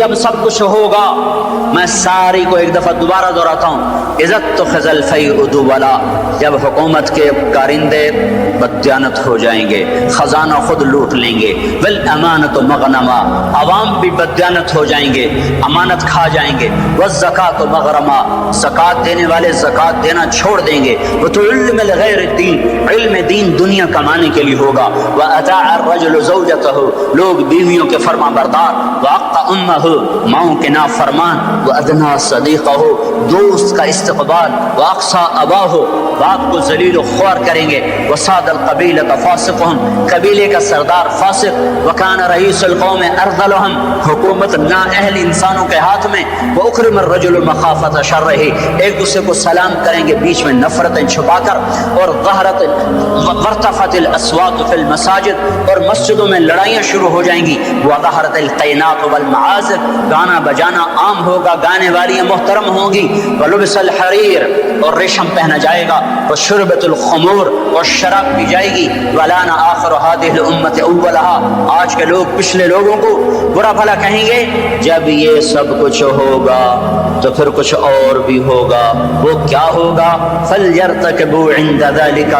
جب سب کچھ ہوگا، میں ساری کو ایک دفعہ دوبارہ دہراتا ہوں، عزت تو خزل فیء دوبلا، جب حکومت کے کارندے بددیانت ہو جائیں گے، خزانہ خود لوٹ لیں گے، والامانۃ مغنما، عوام بھی بددیانت ہو جائیں گے، امانت کھا جائیں گے، والزکاۃ مغرما، زکوٰۃ دینے والے زکوٰۃ دینا چھوڑ دیں گے، وتعلم الغیر الدین، علم دین دنیا کمانے کے لیے ہوگا، واطاع الرجل زوجتہ، لوگ بیویوں کے فرما بردار، واقع امہ، ماؤں کے نافرمان، وادنیٰ صدیقہ، دوست کا استقبال، واقصى اباہ، باپ کو ذلیل و خوار کریں گے، وصاد القبیلۃ فاسقهم، قبیلے کا سردار فاسق، وکان رئیس القوم ارذلهم، حکومت نااہل انسانوں کے ہاتھ میں، واکرم الرجل مخافۃ شرہ، ایک دوسرے کو سلام کریں گے بیچ میں نفرتیں چھپا کر، اور وارتفعت الاصوات فی المساجد، اور مسجدوں میں لڑائیاں شروع ہو جائیں گی، وظہرت القینات والمعازف، گانا بجانا عام ہوگا، گانے والیاں محترم ہوں گی، ولبس الحریر، اور ریشم پہنا جائے گا، وشربت الخمور، اور شراب پی جائے گی، ولان آخر هذه الامة اولها، آج کے لوگ پچھلے لوگوں کو برا بھلا کہیں گے۔ جب یہ سب کچھ ہوگا تو پھر کچھ اور بھی ہوگا، وہ کیا ہوگا؟ فَلْيَرْتَكِبُوا عِنْدَ ذَلِكَ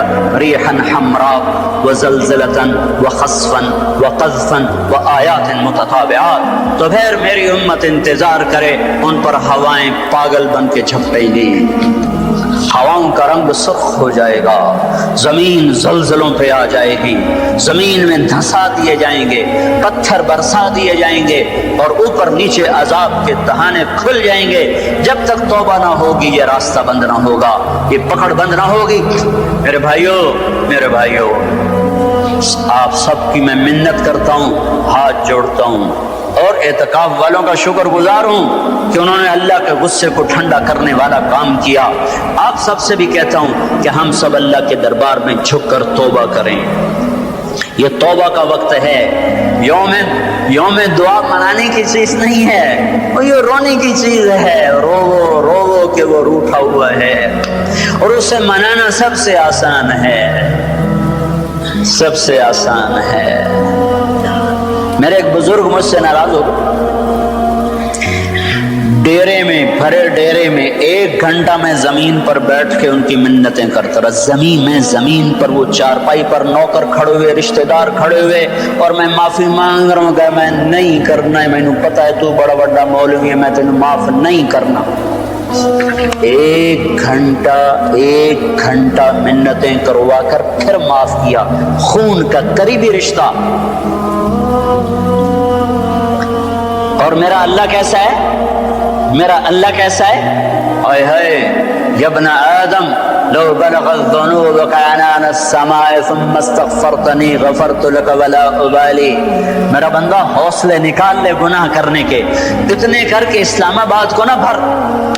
رِيحًا حَمْرَاء وَزَلْزَلَةً وَخَسْفًا وَقَذْفًا وَآيَاتٍ مُتَتَابِعَاتٍ، تو پھر میری امت انتظار کرے، ان پر ہوائیں پاگل بن کے جھپٹیں گی، ہواؤں کا رنگ سرخ ہو جائے گا، زمین زلزلوں پہ آ جائے گی، زمین میں دھنسا دیے جائیں گے، پتھر برسا دیے جائیں گے، اور اوپر نیچے عذاب کے دہانے کھل جائیں گے۔ جب تک توبہ نہ ہوگی یہ راستہ بند نہ ہوگا، یہ پکڑ بند نہ ہوگی۔ میرے بھائیوں، آپ سب کی میں منت کرتا ہوں، ہاتھ جوڑتا ہوں، اور اعتکاف والوں کا شکر گزار ہوں کہ انہوں نے اللہ کے غصے کو ٹھنڈا کرنے والا کام کیا۔ آپ سب سے بھی کہتا ہوں کہ ہم سب اللہ کے دربار میں جھک کر توبہ کریں۔ یہ توبہ کا وقت ہے، یوم دعا منانے کی چیز نہیں ہے، وہ یہ رونے کی چیز ہے، رو کہ وہ روٹھا ہوا ہے، اور اسے منانا سب سے آسان ہے، سب سے آسان ہے۔ میرے ایک بزرگ مجھ سے ناراض ہو گئے، ڈیرے میں، بھرے ڈیرے میں 1 گھنٹہ میں زمین پر بیٹھ کے ان کی منتیں کرتا رہا، زمین پر، وہ چارپائی پر نوکر کھڑے ہوئے، رشتہ دار کھڑے ہوئے، اور میں معافی مانگ رہا ہوں کہ میں نہیں کرنا ہے، مینوں پتا ہے تو بڑا بڑا مولوی ہے، میں تینوں معاف نہیں کرنا۔ 1 گھنٹہ منتیں کروا کر پھر معاف کیا، خون کا قریبی رشتہ۔ اور میرا اللہ کیسا ہے؟ اے ہے یا ابن آدم لو بلغ الذنوب كعنان السماء ثم استغفرتنی غفرت لك ولا ابالی، میرا بندہ حوصلے نکال لے گناہ کرنے کے، اتنے کر کے اسلام آباد کو نہ بھر،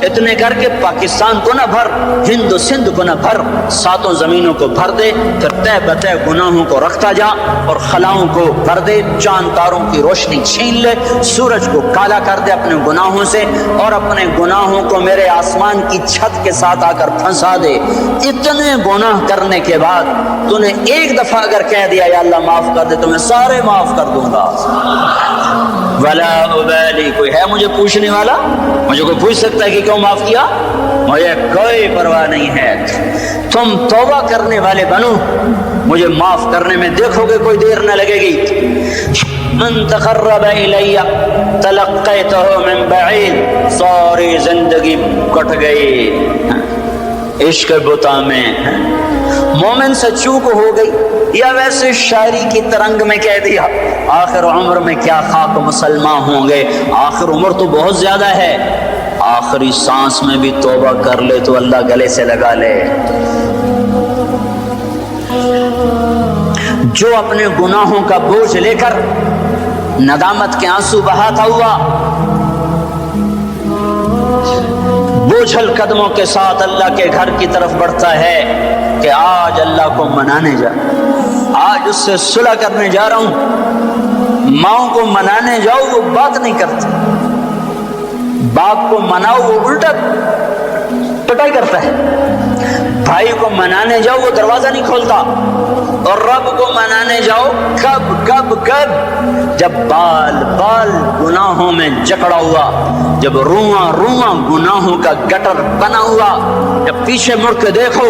اتنے کر کے پاکستان کو نہ بھر، ہند و سندھ کو نہ بھر، 7 زمینوں کو بھر دے، پھر تہ بتہ گناہوں کو رکھتا جا، اور خلاؤں کو بھر دے، چاند تاروں کی روشنی چھین لے، سورج کو کالا کر دے اپنے گناہوں سے، اور اپنے گناہوں کو میرے آسمان کی چھت کے ساتھ آ کر پھنسا دے۔ اتنے گناہ کرنے کے بعد تو نے 1 دفعہ اگر کہہ دیا یا اللہ معاف کر دے تو میں سارے معاف کر دوں گا، ولا ابالی، کوئی ہے مجھے پوچھنے والا؟ مجھے کوئی پوچھ سکتا ہے کہ کیوں معاف کیا؟ مجھے کوئی پرواہ نہیں ہے۔ تم توبہ کرنے والے بنو، مجھے معاف کرنے میں دیکھو گے کوئی دیر نہ لگے گی۔ من تقرب الی تلقیتہ من بعید، ساری زندگی کٹ گئی عشق بتا میں، مومن سے چوک ہو گئی، یا ویسے شاعری کی ترنگ میں کہہ دیا آخر عمر میں کیا خاک مسلمان ہوں گے، آخر عمر تو بہت زیادہ ہے، آخری سانس میں بھی توبہ کر لے تو اللہ گلے سے لگا لے۔ جو اپنے گناہوں کا بوجھ لے کر ندامت کے آنسو بہاتا ہوا بوجھل قدموں کے ساتھ اللہ کے گھر کی طرف بڑھتا ہے کہ آج اللہ کو منانے جا، آج اس سے صلح کرنے جا رہا ہوں، ماؤں کو منانے جاؤ وہ بات نہیں کرتی، باپ کو مناؤ وہ الٹا پٹائی کرتا ہے، بھائی کو منانے جاؤ وہ دروازہ نہیں کھولتا، اور رب کو منانے جاؤ کب کب کب؟ جب بال بال گناہوں میں جکڑا ہوا، جب رواں رواں گناہوں کا گٹر بنا ہوا، جب پیچھے مڑ کے دیکھو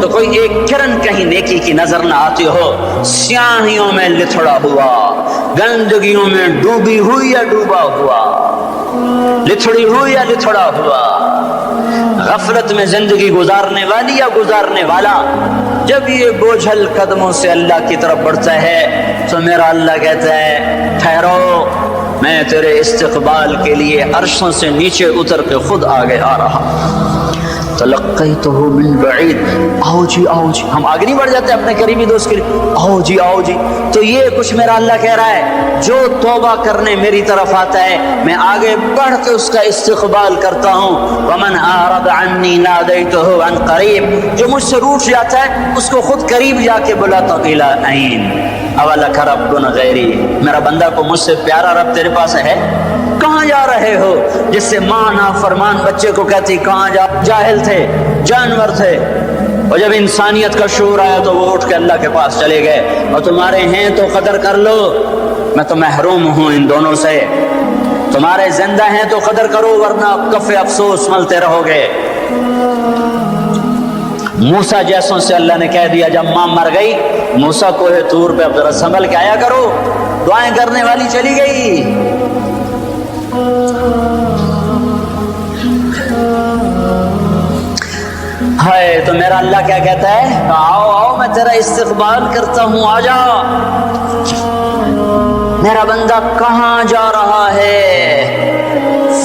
تو کوئی ایک کرن کہیں نیکی کی نظر نہ آتی ہو، سیاہیوں میں لتھڑا ہوا، گندگیوں میں ڈوبی ہوئی یا ڈوبا ہوا، لتھڑی ہوئی یا لتھڑا ہوا، غفلت میں زندگی گزارنے والی یا گزارنے والا، جب یہ بوجھل قدموں سے اللہ کی طرف بڑھتا ہے تو میرا اللہ کہتا ہے ٹھہرو، میں تیرے استقبال کے لیے عرشوں سے نیچے اتر کے خود آگے آ رہا۔ تلقیتہ من بعید، آؤ جی آؤ جی، ہم آگے نہیں بڑھ جاتے اپنے قریبی دوست کے لیے، آؤ جی آؤ جی، تو یہ کچھ میرا اللہ کہہ رہا ہے، جو توبہ کرنے میری طرف آتا ہے میں آگے بڑھ کے اس کا استقبال کرتا ہوں۔ ومن اعرض عنی نادیتہ عن قریب، جو مجھ سے روٹ جاتا ہے اس کو خود قریب جا کے بلاتا ہوں۔ الی این اولک رب غیری، میرا بندہ کو مجھ سے پیارا رب تیرے پاس ہے؟ کہاں جا رہے ہو؟ جس سے ماں نافرمان بچے کو کہتی کہاں جا، جاہل تھے، جانور تھے، اور جب انسانیت کا شعور آیا تو وہ اٹھ کے اللہ کے پاس چلے گئے، اور تمہارے ہیں تو قدر کر لو، میں تو محروم ہوں ان دونوں سے، تمہارے زندہ ہیں تو قدر کرو ورنہ کف افسوس ملتے رہو گے۔ موسیٰ جیسوں سے اللہ نے کہہ دیا جب ماں مر گئی، موسیٰ کوہ طور پہ اب ذرا سنبھل کے آیا کرو، دعائیں کرنے والی چلی گئی۔ ہائے، تو میرا اللہ کیا کہتا ہے؟ آؤ آؤ میں تیرا استقبال کرتا ہوں، آ جا۔ میرا بندہ کہاں جا رہا ہے؟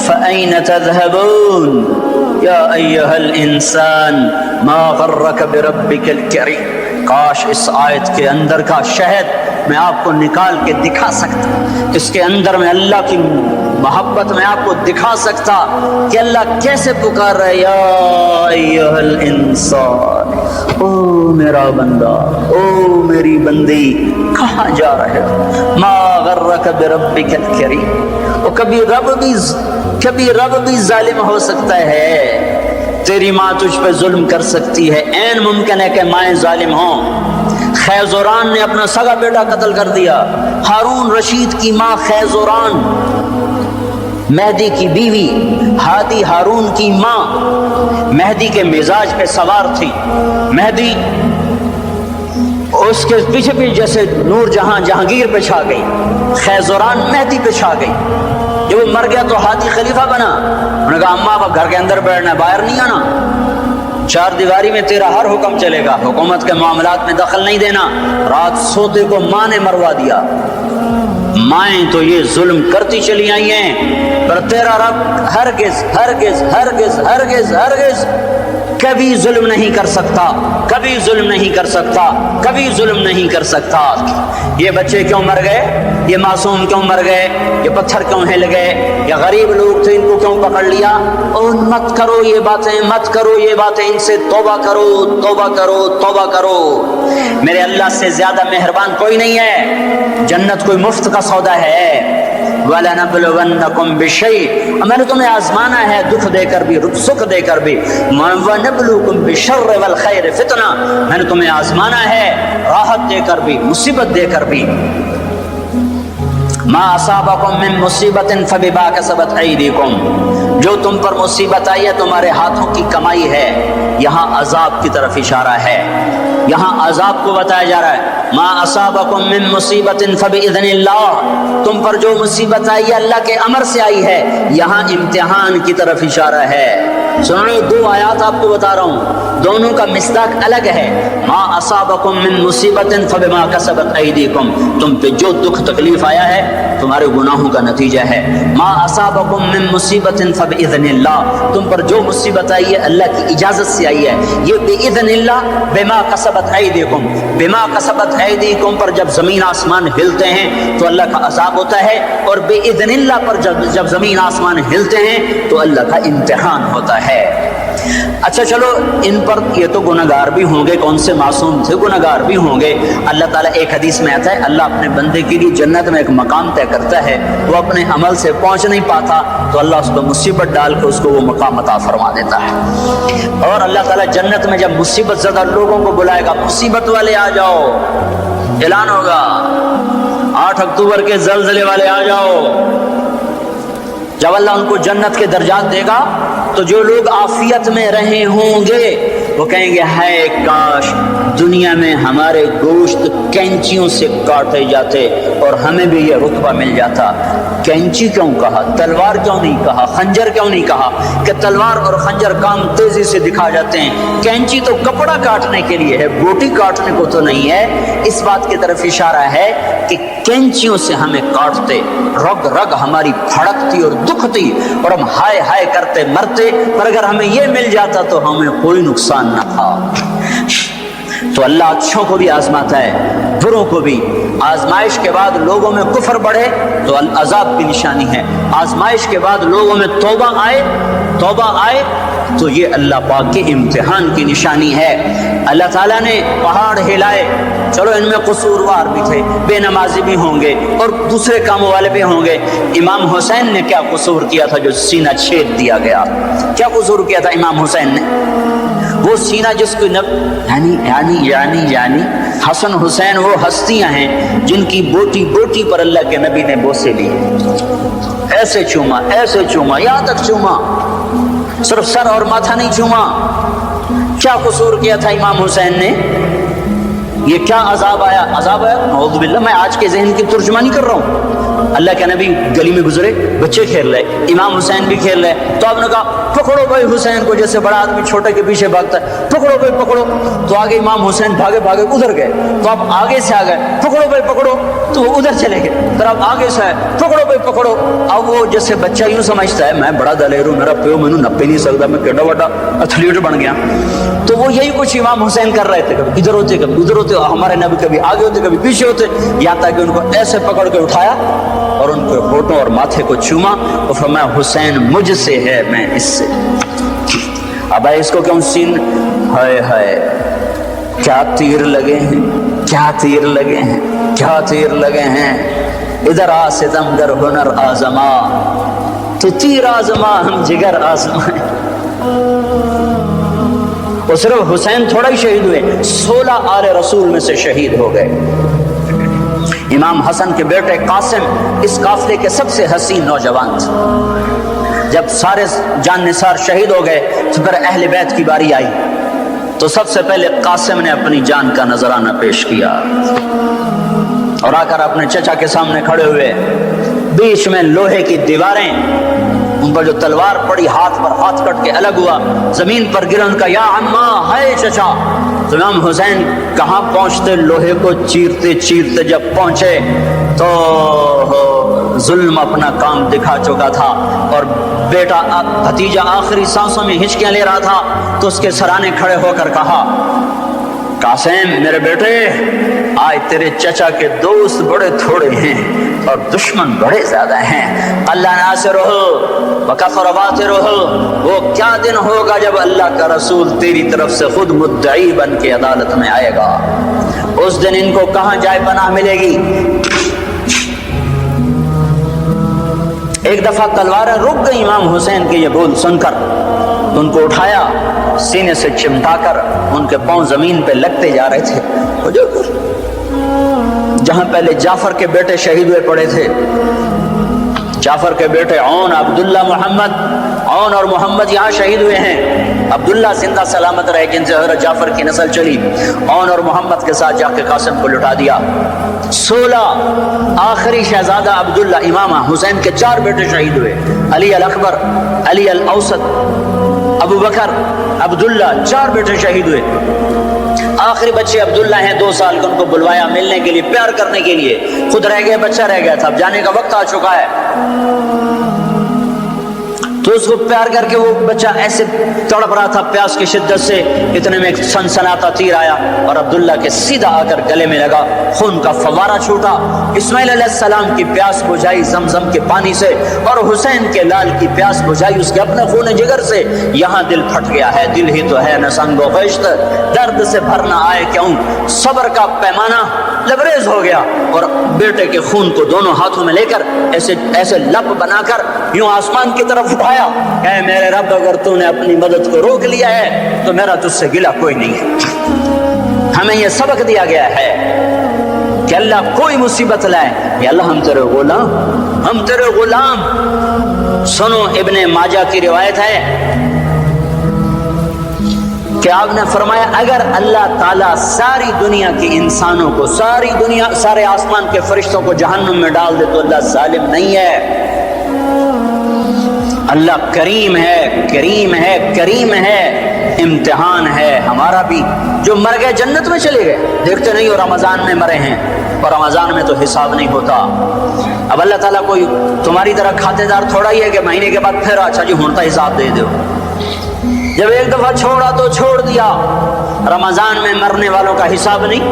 فَأَيْنَ تَذْهَبُونَ یا ایھا الانسان ما غرک بربک الکریم۔ کاش اس آیت کے اندر کا شہد میں آپ کو نکال کے دکھا سکتا، اس کے اندر میں اللہ کی محبت میں آپ کو دکھا سکتا کہ اللہ کیسے پکار رہا ہے، یا ایھا الانسان، او میرا بندہ، او میری بندی، کہاں جا رہے ہو؟ ما غرک بربک الکریم۔ اور کبھی رب بھی ظالم ہو سکتا ہے، تیری ماں تجھ پہ ظلم کر سکتی ہے، عین ممکن ہے کہ مائیں ظالم ہوں۔ خیزوران نے اپنا سگا بیٹا قتل کر دیا، ہارون رشید کی ماں خیزوران، مہدی کی بیوی ہادی ہارون کی ماں، مہدی کے مزاج پہ سوار تھی، مہدی اس کے پیچھے پیچھے جیسے نور جہاں جہانگیر پہ چھا گئی، خیزوران مہدی پہ چھا گئی۔ جب وہ مر گیا تو ہادی خلیفہ بنا، انہوں نے کہا اماں اب گھر کے اندر بیٹھنا ہے، باہر نہیں آنا، چار دیواری میں تیرا ہر حکم چلے گا، حکومت کے معاملات میں دخل نہیں دینا۔ رات سوتے کو ماں نے مروا دیا۔ مائیں تو یہ ظلم کرتی چلی آئی ہیں، پر تیرا رب ہرگز ہرگز ہرگز ہرگز ہرگز کبھی ظلم نہیں کر سکتا، کبھی ظلم نہیں کر سکتا، کبھی ظلم نہیں کر سکتا۔ یہ بچے کیوں مر گئے؟ یہ معصوم کیوں مر گئے؟ یہ پتھر کیوں ہل گئے؟ یہ غریب لوگ تھے، ان کو کیوں پکڑ لیا؟ اور مت کرو یہ باتیں، مت کرو یہ باتیں، ان سے توبہ کرو، توبہ کرو، توبہ کرو۔ میرے اللہ سے زیادہ مہربان کوئی نہیں ہے، جنت کوئی مفت کا سودا ہے۔ وَلَنَبْلُوَنَّكُمْ بِشَيْءٍ، میں نے تمہیں آزمانا ہے، دکھ دے کر بھی، سکھ دے کر بھی۔ وَنَبْلُوكُمْ بِالشَّرِّ وَالْخَيْرِ فِتْنَةً، میں نے تمہیں آزمانا ہے راحت دے کر بھی، مصیبت دے کر بھی۔ مَا أَصَابَكُم مِّن مُّصِيبَةٍ فَبِمَا كَسَبَتْ أَيْدِيكُمْ، جو تم پر مصیبت آئی ہے تمہارے ہاتھوں کی کمائی ہے۔ یہاں عذاب کی طرف اشارہ ہے، یہاں عذاب کو بتایا جا رہا ہے۔ ما اصابکم من مصیبت فباذن اللہ، تم پر جو مصیبت آئی ہے اللہ کے امر سے آئی ہے، یہاں امتحان کی طرف اشارہ ہے۔ سنو، دو آیات آپ کو بتا رہا ہوں، دونوں کا مصداق الگ ہے۔ ما اصابکم من مصیبت فبما کسبت ایدیکم، تم پہ جو دکھ تکلیف آیا ہے تمہارے گناہوں کا نتیجہ ہے۔ ما اصابکم من مصیبت فباذن اللہ، تم پر جو مصیبت آئی ہے اللہ کی اجازت سے آئی ہے۔ یہ باذن اللہ، بما کسبت ایدیکم، بما کسبت ایدیکم پر جب زمین آسمان ہلتے ہیں تو اللہ کا عذاب ہوتا ہے، اور باذن اللہ پر جب زمین آسمان ہلتے ہیں تو اللہ کا امتحان ہوتا ہے۔ اچھا چلو، ان پر یہ تو گناہگار بھی ہوں گے، کون سے معصوم تھے، گناہگار بھی ہوں گے۔ اللہ تعالیٰ ایک حدیث میں آتا ہے اللہ اپنے بندے کے لیے جنت میں ایک مقام طے کرتا ہے، وہ اپنے عمل سے پہنچ نہیں پاتا تو اللہ اس کو مصیبت ڈال کے اس کو وہ مقام عطا فرما دیتا ہے۔ اور اللہ تعالیٰ جنت میں جب مصیبت زدہ لوگوں کو بلائے گا، مصیبت والے آ جاؤ، اعلان ہوگا 8 اکتوبر کے زلزلے والے آ جاؤ۔ جب اللہ ان کو جنت کے درجات دے گا تو جو لوگ عافیت میں رہے ہوں گے وہ کہیں گے ہائے کاش دنیا میں ہمارے گوشت کینچیوں سے کاٹے جاتے اور ہمیں بھی یہ رتبہ مل جاتا۔ کینچی کیوں کہا، تلوار کیوں نہیں کہا، خنجر کیوں نہیں کہا؟ کہ تلوار اور خنجر کام تیزی سے دکھا جاتے ہیں، کینچی تو کپڑا کاٹنے کے لیے ہے، بوٹی کاٹنے کو تو نہیں ہے۔ اس بات کی طرف اشارہ ہے کہ کینچیوں سے ہمیں کاٹتے، رگ رگ ہماری پھڑکتی اور دکھتی اور ہم ہائے ہائے کرتے مرتے، پر اگر ہمیں یہ مل جاتا تو ہمیں کوئی نقصان نہ تھا۔ تو اللہ اچھوں کو بھی آزماتا ہے، بروں کو بھی۔ آزمائش کے بعد لوگوں میں کفر بڑھے تو العذاب کی نشانی ہے، آزمائش کے بعد لوگوں میں توبہ آئے تو یہ اللہ پاک کے امتحان کی نشانی ہے۔ اللہ تعالیٰ نے پہاڑ ہلائے، چلو ان میں قصوروار بھی تھے، بے نمازی بھی ہوں گے اور دوسرے کاموں والے بھی ہوں گے۔ امام حسین نے کیا قصور کیا تھا جو سینہ چھید دیا گیا؟ کیا قصور کیا تھا امام حسین نے؟ وہ سینہ جس کو یعنی حسن حسین وہ ہستیاں ہیں جن کی بوٹی بوٹی پر اللہ کے نبی نے بوسے لی، ایسے چوما یہاں تک چوما، صرف سر اور ماتھا نہیں چوما۔ کیا قصور کیا تھا امام حسین نے؟ یہ کیا عذاب آیا نعوذ باللہ، میں آج کے ذہن کی ترجمانی کر رہا ہوں۔ اللہ کے نبی گلی میں گزرے، بچے کھیل رہے، امام حسین بھی کھیل رہے، تو آپ نے کہا پکڑو بھائی حسین کو، جیسے بڑا آدمی چھوٹے کے پیچھے بھاگتا ہے، پکڑو بھائی پکڑو۔ تو آگے امام حسین بھاگے ادھر گئے، تو آپ آگے سے آ گئے، پکڑو بھائی پکڑو، تو وہ ادھر چلے گئے، پھر آپ آگے سے آئے، پکڑو بھائی پکڑو۔ اب وہ جیسے بچہ یوں سمجھتا ہے میں بڑا دلیر ہوں، میرا پیو میں نپے نہیں سکتا، میں کیڈا بڑا ایتھلیٹ بن گیا۔ تو وہ یہی کچھ امام حسین کر رہے تھے، کبھی ادھر ہوتے کبھی ادھر ہوتے، ہمارے نبی کبھی آگے ہوتے کبھی پیچھے ہوتے، یہاں تک کہ ان کو ایسے پکڑ کے اٹھایا اور ان کے ہونٹوں اور ماتھے کو چوما اور فرمایا حسین مجھ سے ہے، میں اس سے۔ اب اس کو کیوں سین ہائے ہائے کیا تیر لگے ہیں، کیا تیر لگے ہیں، کیا تیر لگے ہیں۔ ادھر آ ستمگر ہنر آزما، تو تیر آزما ہم جگر آزمائیں۔ وہ صرف حسین تھوڑا ہی شہید ہوئے، 16 آل رسول میں سے شہید ہو گئے۔ امام حسن کے بیٹے قاسم اس قافلے کے سب سے حسین نوجوان تھے۔ جب سارے جان نثار شہید ہو گئے تو پھر اہل بیت کی باری آئی، تو سب سے پہلے قاسم نے اپنی جان کا نذرانہ پیش کیا اور آ کر اپنے چچا کے سامنے کھڑے ہوئے، بیچ میں لوہے کی دیواریں، ان پر جو تلوار پڑی ہاتھ پر ہاتھ کٹ کے الگ ہوا، زمین پر گرا، ان کا یا عمّا ہے چچا۔ تو امام حسین کہاں پہنچتے، لوہے کو چیرتے چیرتے جب پہنچے تو ظلم اپنا کام دکھا چکا تھا، اور بیٹا بھتیجا آخری سانسوں میں ہچکیاں لے رہا تھا، تو اس کے سرانے کھڑے ہو کر کہا قاسم میرے بیٹے، آج تیرے چچا کے دوست بڑے تھوڑے ہیں اور دشمن بڑے زیادہ ہیں، اللہ ناصر ہو وکفر باطر ہو۔ وہ کیا دن ہوگا جب اللہ کا رسول تیری طرف سے خود مدعی بن کے عدالت میں آئے گا، اس دن ان کو کہاں جائے پناہ ملے گی۔ ایک دفعہ تلواریں رک گئی امام حسین کے یہ بول سن کر، تو ان کو اٹھایا، سینے سے چمٹا کر ان کے پاؤں زمین پہ لگتے جا رہے تھے۔ جہاں پہلے جعفر کے بیٹے شہید ہوئے پڑے تھے، جعفر کے بیٹے عون، عبداللہ، محمد، عون اور محمد یہاں شہید ہوئے ہیں۔ عبداللہ زندہ سلامت رہے جن سے حضرت جعفر کی نسل چلی، عون اور محمد کے ساتھ جا کے قاسم کو لٹا دیا۔ 16 آخری شہزادہ عبداللہ، امام حسین کے 4 بیٹے شہید ہوئے، علی الاکبر، علی الاوسط، ابو بکر، عبداللہ، 4 بیٹے شہید ہوئے۔ آخری بچے عبداللہ ہیں، 2 سال کے، ان کو بلوایا ملنے کے لیے، پیار کرنے کے لیے، خود رہ گئے، بچہ رہ گیا تھا، اب جانے کا وقت آ چکا ہے۔ تو اس کو پیار کر کے وہ بچہ ایسے تڑپ رہا تھا پیاس کی شدت سے، اتنے میں ایک سنسناتا تیر آیا اور عبداللہ کے سیدھا آ کر گلے میں لگا، خون کا فوارہ چھوٹا۔ اسماعیل علیہ السلام کی پیاس بجھائی زمزم کے پانی سے، اور حسین کے لال کی پیاس بجھائی اس کے اپنے خون جگر سے۔ یہاں دل پھٹ گیا ہے، دل ہی تو ہے نہ سنگ و خشت، درد سے بھرنا آئے کیوں، صبر کا پیمانہ لبریز ہو گیا، اور بیٹے کے خون کو دونوں ہاتھوں میں لے کر ایسے لب بنا کر یوں آسمان کی طرف اٹھایا، اے میرے رب اگر تو نے اپنی مدد کو روک لیا ہے تو میرا تجھ سے گلہ کوئی نہیں ہے۔ ہمیں یہ سبق دیا گیا ہے کہ اللہ کوئی مصیبت لائے، یا اللہ ہم تیرے غلام، ہم تیرے غلام۔ سنو ابن ماجہ کی روایت ہے کہ آپ نے فرمایا اگر اللہ تعالیٰ ساری دنیا کے انسانوں کو، ساری دنیا، سارے آسمان کے فرشتوں کو جہنم میں ڈال دے تو اللہ ظالم نہیں ہے، اللہ کریم ہے، کریم ہے، کریم ہے۔ امتحان ہے ہمارا بھی، جو مر گئے جنت میں چلے گئے، دیکھتے نہیں ہو رمضان میں مرے ہیں، اور رمضان میں تو حساب نہیں ہوتا۔ اب اللہ تعالیٰ کوئی تمہاری طرح کھاتے دار تھوڑا ہی ہے کہ مہینے کے بعد پھر اچھا جی ہونتا حساب دے دو۔ جب ایک دفعہ چھوڑا تو چھوڑ دیا۔ رمضان میں مرنے والوں کا حساب نہیں،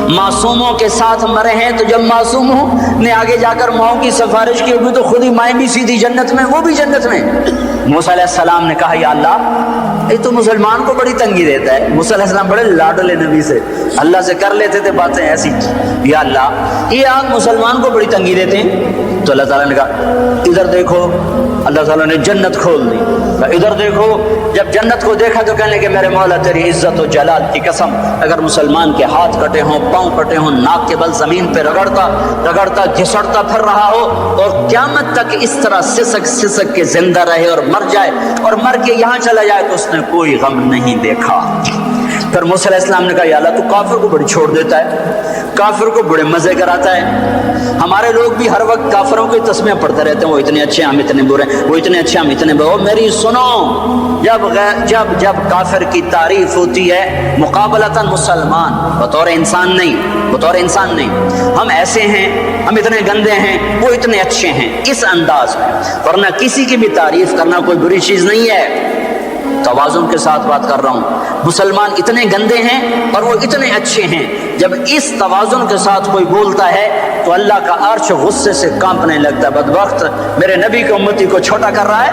معصوموں کے ساتھ مرے ہیں، تو جب معصوموں نے آگے جا کر ماؤں کی سفارش کی ہوگی تو خود ہی مائیں بھی سیدھی جنت میں، وہ بھی جنت میں۔ موسیٰ علیہ السلام نے کہا یا اللہ یہ تو مسلمان کو بڑی تنگی دیتا ہے۔ موسیٰ علیہ السلام بڑے لاڈلے نبی سے، اللہ سے کر لیتے تھے باتیں ایسی، یا اللہ یہ آگ مسلمان کو بڑی تنگی دیتے ہیں۔ تو اللہ تعالیٰ نے کہا ادھر دیکھو، اللہ تعالیٰ نے جنت کھول دی، ادھر دیکھو۔ جب جنت کو دیکھا تو کہنے کہ میرے مولا تیری عزت و جلال کی قسم، اگر مسلمان کے ہاتھ کٹے ہوں، پاؤں کٹے ہوں، ناک کے بل زمین پہ رگڑتا گھسڑتا پھر رہا ہو، اور قیامت تک اس طرح سسک کے زندہ رہے اور مر جائے، اور مر کے یہاں چلا جائے تو اس نے کوئی غم نہیں دیکھا۔ پھر موسیٰ علیہ السلام نے کہا یا اللہ تو کافر کو بڑی چھوڑ دیتا ہے، کافر کو بڑے مزے کراتا ہے۔ ہمارے لوگ بھی ہر وقت کافروں کی تسمیہ پڑھتے رہتے ہیں، وہ اتنے اچھے ہم اتنے برے، وہ اتنے اچھے ہم اتنے برے۔ میری سنو، جب کافر کی تعریف ہوتی ہے مقابلتاً مسلمان، بطور انسان نہیں، ہم ایسے ہیں، ہم اتنے گندے ہیں، وہ اتنے اچھے ہیں، اس انداز میں، ورنہ کسی کی بھی تعریف کرنا کوئی بری چیز نہیں ہے۔ توازن کے ساتھ بات کر رہا ہوں، مسلمان اتنے گندے ہیں اور وہ اتنے اچھے ہیں۔ جب اس توازن کے ساتھ کوئی بولتا ہے تو اللہ کا عرش غصے سے کانپنے لگتا ہے۔ بدبخت میرے نبی کی امتی کو چھوٹا کر رہا ہے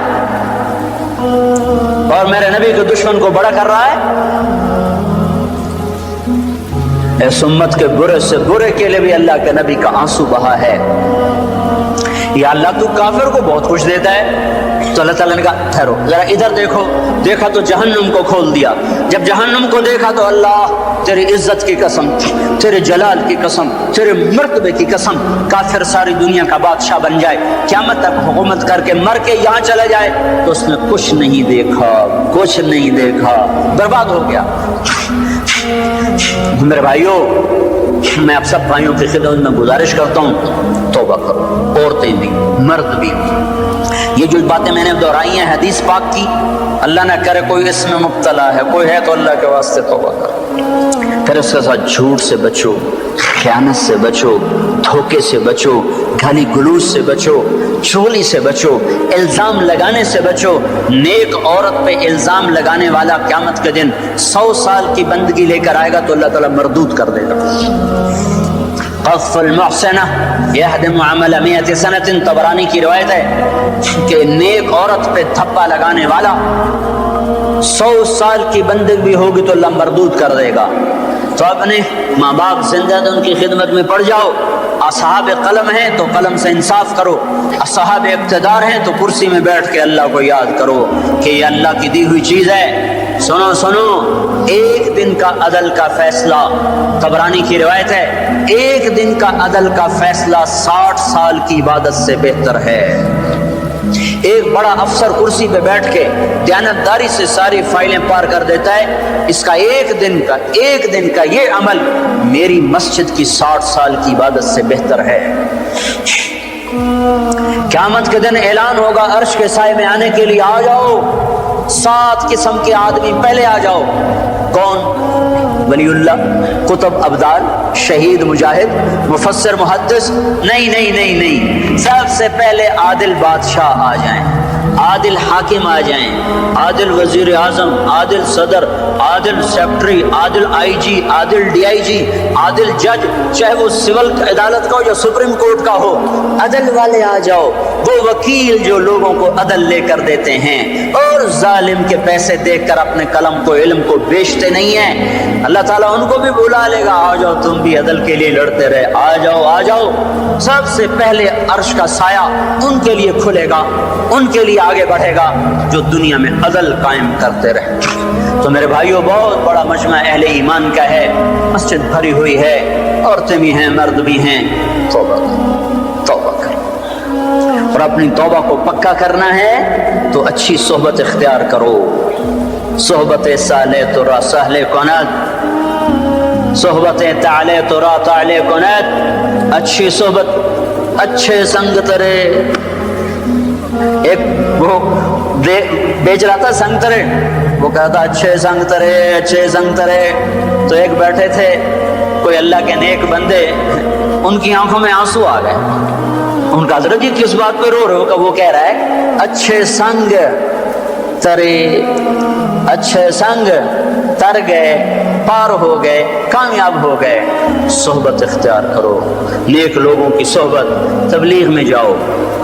اور میرے نبی کے دشمن کو بڑا کر رہا ہے۔ اس امت کے برے سے برے کے لیے بھی اللہ کے نبی کا آنسو بہا ہے۔ یا اللہ تو کافر کو بہت کچھ دیتا ہے۔ تو اللہ تعالیٰ نے کہا ٹھہرو ذرا ادھر دیکھو، دیکھا تو جہنم کو کھول دیا۔ جب جہنم کو دیکھا تو اللہ تیری عزت کی قسم، تیرے جلال کی قسم، تیرے مرتبے کی قسم، کافر ساری دنیا کا بادشاہ بن جائے، قیامت تک حکومت کر کے مر کے یہاں چلا جائے تو اس نے کچھ نہیں دیکھا، برباد ہو گیا۔ میرے بھائیوں، میں آپ سب بھائیوں کی خدمت میں گزارش کرتا ہوں توبہ کرو، عورتیں بھی مرد بھی۔ یہ جو باتیں میں نے دہرائی ہیں حدیث پاک کی، اللہ نہ کرے کوئی اس میں مبتلا ہے، کوئی ہے تو اللہ کے واسطے توبہ کرو۔ پھر اس کے ساتھ جھوٹ سے بچو، خیانت سے بچو، دھوکے سے بچو، گالی گلوچ سے بچو، چغلی سے بچو، الزام لگانے سے بچو۔ نیک عورت پہ الزام لگانے والا قیامت کے دن 100 سال کی بندگی لے کر آئے گا تو اللہ تعالیٰ مردود کر دے گا۔ قذف المحسنہ یہدم عمل 100 سنۃ، طبرانی کی روایت ہے کہ نیک عورت پہ تھپا لگانے والا 100 سال کی بندگی بھی ہوگی تو اللہ مردود کر دے گا۔ تو اپنے ماں باپ زندہ تو ان کی خدمت میں پڑ جاؤ، اصحاب قلم ہیں تو قلم سے انصاف کرو، اصحاب اقتدار ہیں تو کرسی میں بیٹھ کے اللہ کو یاد کرو کہ یہ اللہ کی دی ہوئی چیز ہے۔ سنو، ایک دن کا عدل کا فیصلہ، طبرانی کی روایت ہے، ایک دن کا عدل کا فیصلہ 60 سال کی عبادت سے بہتر ہے۔ ایک بڑا افسر کرسی پہ بیٹھ کے دیانتداری سے ساری فائلیں پار کر دیتا ہے، اس کا ایک دن کا یہ عمل میری مسجد کی 60 سال کی عبادت سے بہتر ہے۔ قیامت کے دن اعلان ہوگا عرش کے سائے میں آنے کے لیے آ جاؤ، 7 قسم کے آدمی پہلے آ جاؤ۔ کون؟ ولی اللہ، کتب ابدال، شہید مجاہد، مفسر محدث؟ نہیں، سب سے پہلے عادل بادشاہ آ جائیں۔ عادل حاکم آ جائیں، عادل وزیر اعظم، عادل صدر، عادل secretary, Adil I G, Adil D I جی، عادل جج، چاہے وہ سول عدالت کا ہو یا سپریم کورٹ کا ہو، عدل والے آ جاؤ، وہ وکیل جو لوگوں کو عدل لے کر دیتے ہیں اور ظالم کے پیسے دیکھ کر اپنے قلم کو علم کو بیچتے نہیں ہیں، اللہ تعالیٰ ان کو بھی بلا لے گا، آ جاؤ تم بھی عدل کے لیے لڑتے رہے، آ جاؤ آ جاؤ۔ سب سے پہلے عرش کا سایہ ان کے لیے کھلے گا، ان کے لیے آگے بڑھے گا جو دنیا میں عدل قائم کرتے رہے۔ تو میرے بھائیوں، بہت بڑا مجمع اہل ایمان کا ہے، مسجد بھری ہوئی ہے، عورتیں بھی ہیں مرد بھی ہیں، توبہ کرو، اور اپنی توبہ کو پکا کرنا ہے تو اچھی صحبت اختیار کرو، صحبت صالح تو را سہل کنت، صحبت تعلی تو را تعلی کنت، اچھی صحبت، اچھے سنگ ترے۔ ایک وہ بیچ رہا تھا سنگ ترے، وہ کہتا اچھے سنگ ترے، اچھے سنگ ترے، تو ایک بیٹھے تھے کوئی اللہ کے نیک بندے، ان کی آنکھوں میں آنسو آ گئے، ان کا حضرت جی کس بات پہ رو رہے ہو؟ کہ وہ کہہ رہا ہے اچھے سنگ ترے، اچھے سنگ تر گئے، پار ہو گئے، کامیاب ہو گئے۔ صحبت اختیار کرو، نیک لوگوں کی صحبت، تبلیغ میں جاؤ،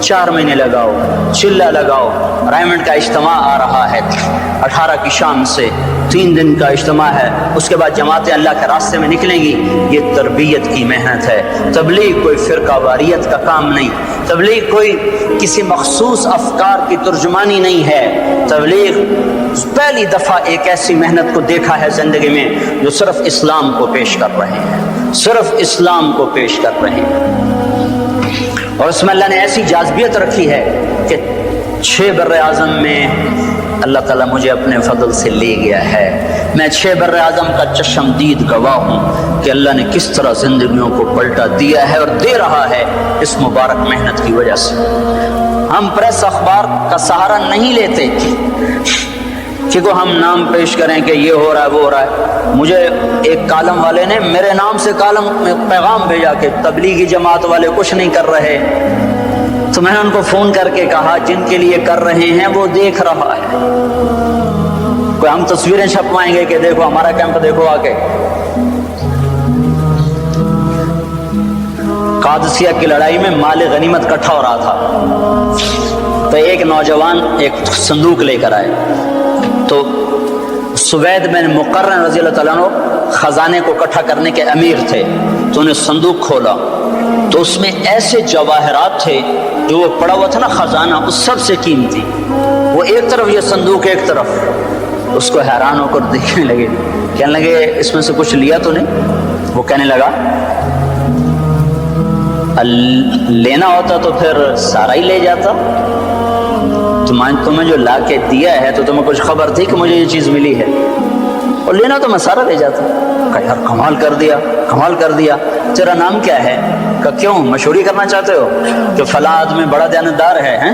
4 مہینے لگاؤ، چلہ لگاؤ۔ رائمنڈ کا اجتماع آ رہا ہے 18 کی شام سے، 3 دن کا اجتماع ہے، اس کے بعد جماعتیں اللہ کے راستے میں نکلیں گی۔ یہ تربیت کی محنت ہے، تبلیغ کوئی فرقہ واریت کا کام نہیں، تبلیغ کوئی کسی مخصوص افکار کی ترجمانی نہیں ہے، تبلیغ پہلی دفعہ ایک ایسی محنت کو دیکھا ہے زندگی میں جو صرف اسلام کو پیش کر رہے ہیں، صرف اسلام کو پیش کر رہے ہیں، اور اس میں اللہ نے ایسی جاذبیت رکھی ہے کہ 6 بر اعظم میں اللہ تعالیٰ مجھے اپنے فضل سے لے گیا ہے۔ میں 6 بر اعظم کا چشمدید گواہ ہوں کہ اللہ نے کس طرح زندگیوں کو پلٹا دیا ہے اور دے رہا ہے اس مبارک محنت کی وجہ سے۔ ہم پریس اخبار کا سہارا نہیں لیتے کہ کو ہم نام پیش کریں کہ یہ ہو رہا ہے وہ ہو رہا ہے۔ مجھے ایک کالم والے نے میرے نام سے کالم میں پیغام بھیجا کہ تبلیغی جماعت والے کچھ نہیں کر رہے، تو میں نے ان کو فون کر کے کہا جن کے لیے کر رہے ہیں وہ دیکھ رہا ہے، کوئی ہم تصویریں چھپوائیں گے کہ دیکھو ہمارا کیمپ دیکھو آ کے۔ قادسیہ کی لڑائی میں مال غنیمت کٹھا ہو رہا تھا، تو ایک نوجوان ایک صندوق لے کر آئے، تو سوید بن مقرن رضی اللہ تعالیٰ عنہ خزانے کو اکٹھا کرنے کے امیر تھے، تو انہیں صندوق کھولا تو اس میں ایسے جواہرات تھے جو وہ پڑا ہوا تھا نا خزانہ، اس سب سے قیمتی، وہ ایک طرف یہ صندوق ایک طرف، اس کو حیران ہو کر دیکھنے لگے، کہنے لگے اس میں سے کچھ لیا تو نہیں؟ وہ کہنے لگا لینا ہوتا تو پھر سارا ہی لے جاتا، تمہیں جو لا کے دیا ہے تو تمہیں کچھ خبر تھی کہ مجھے یہ چیز ملی ہے، اور لینا تو میں سارا لے جاتا۔ کہا یار کمال کر دیا، کمال کر دیا، تیرا نام کیا ہے؟ کہ کیوں مشہوری کرنا چاہتے ہو کہ فلاں آدمی بڑا دیانتدار ہے؟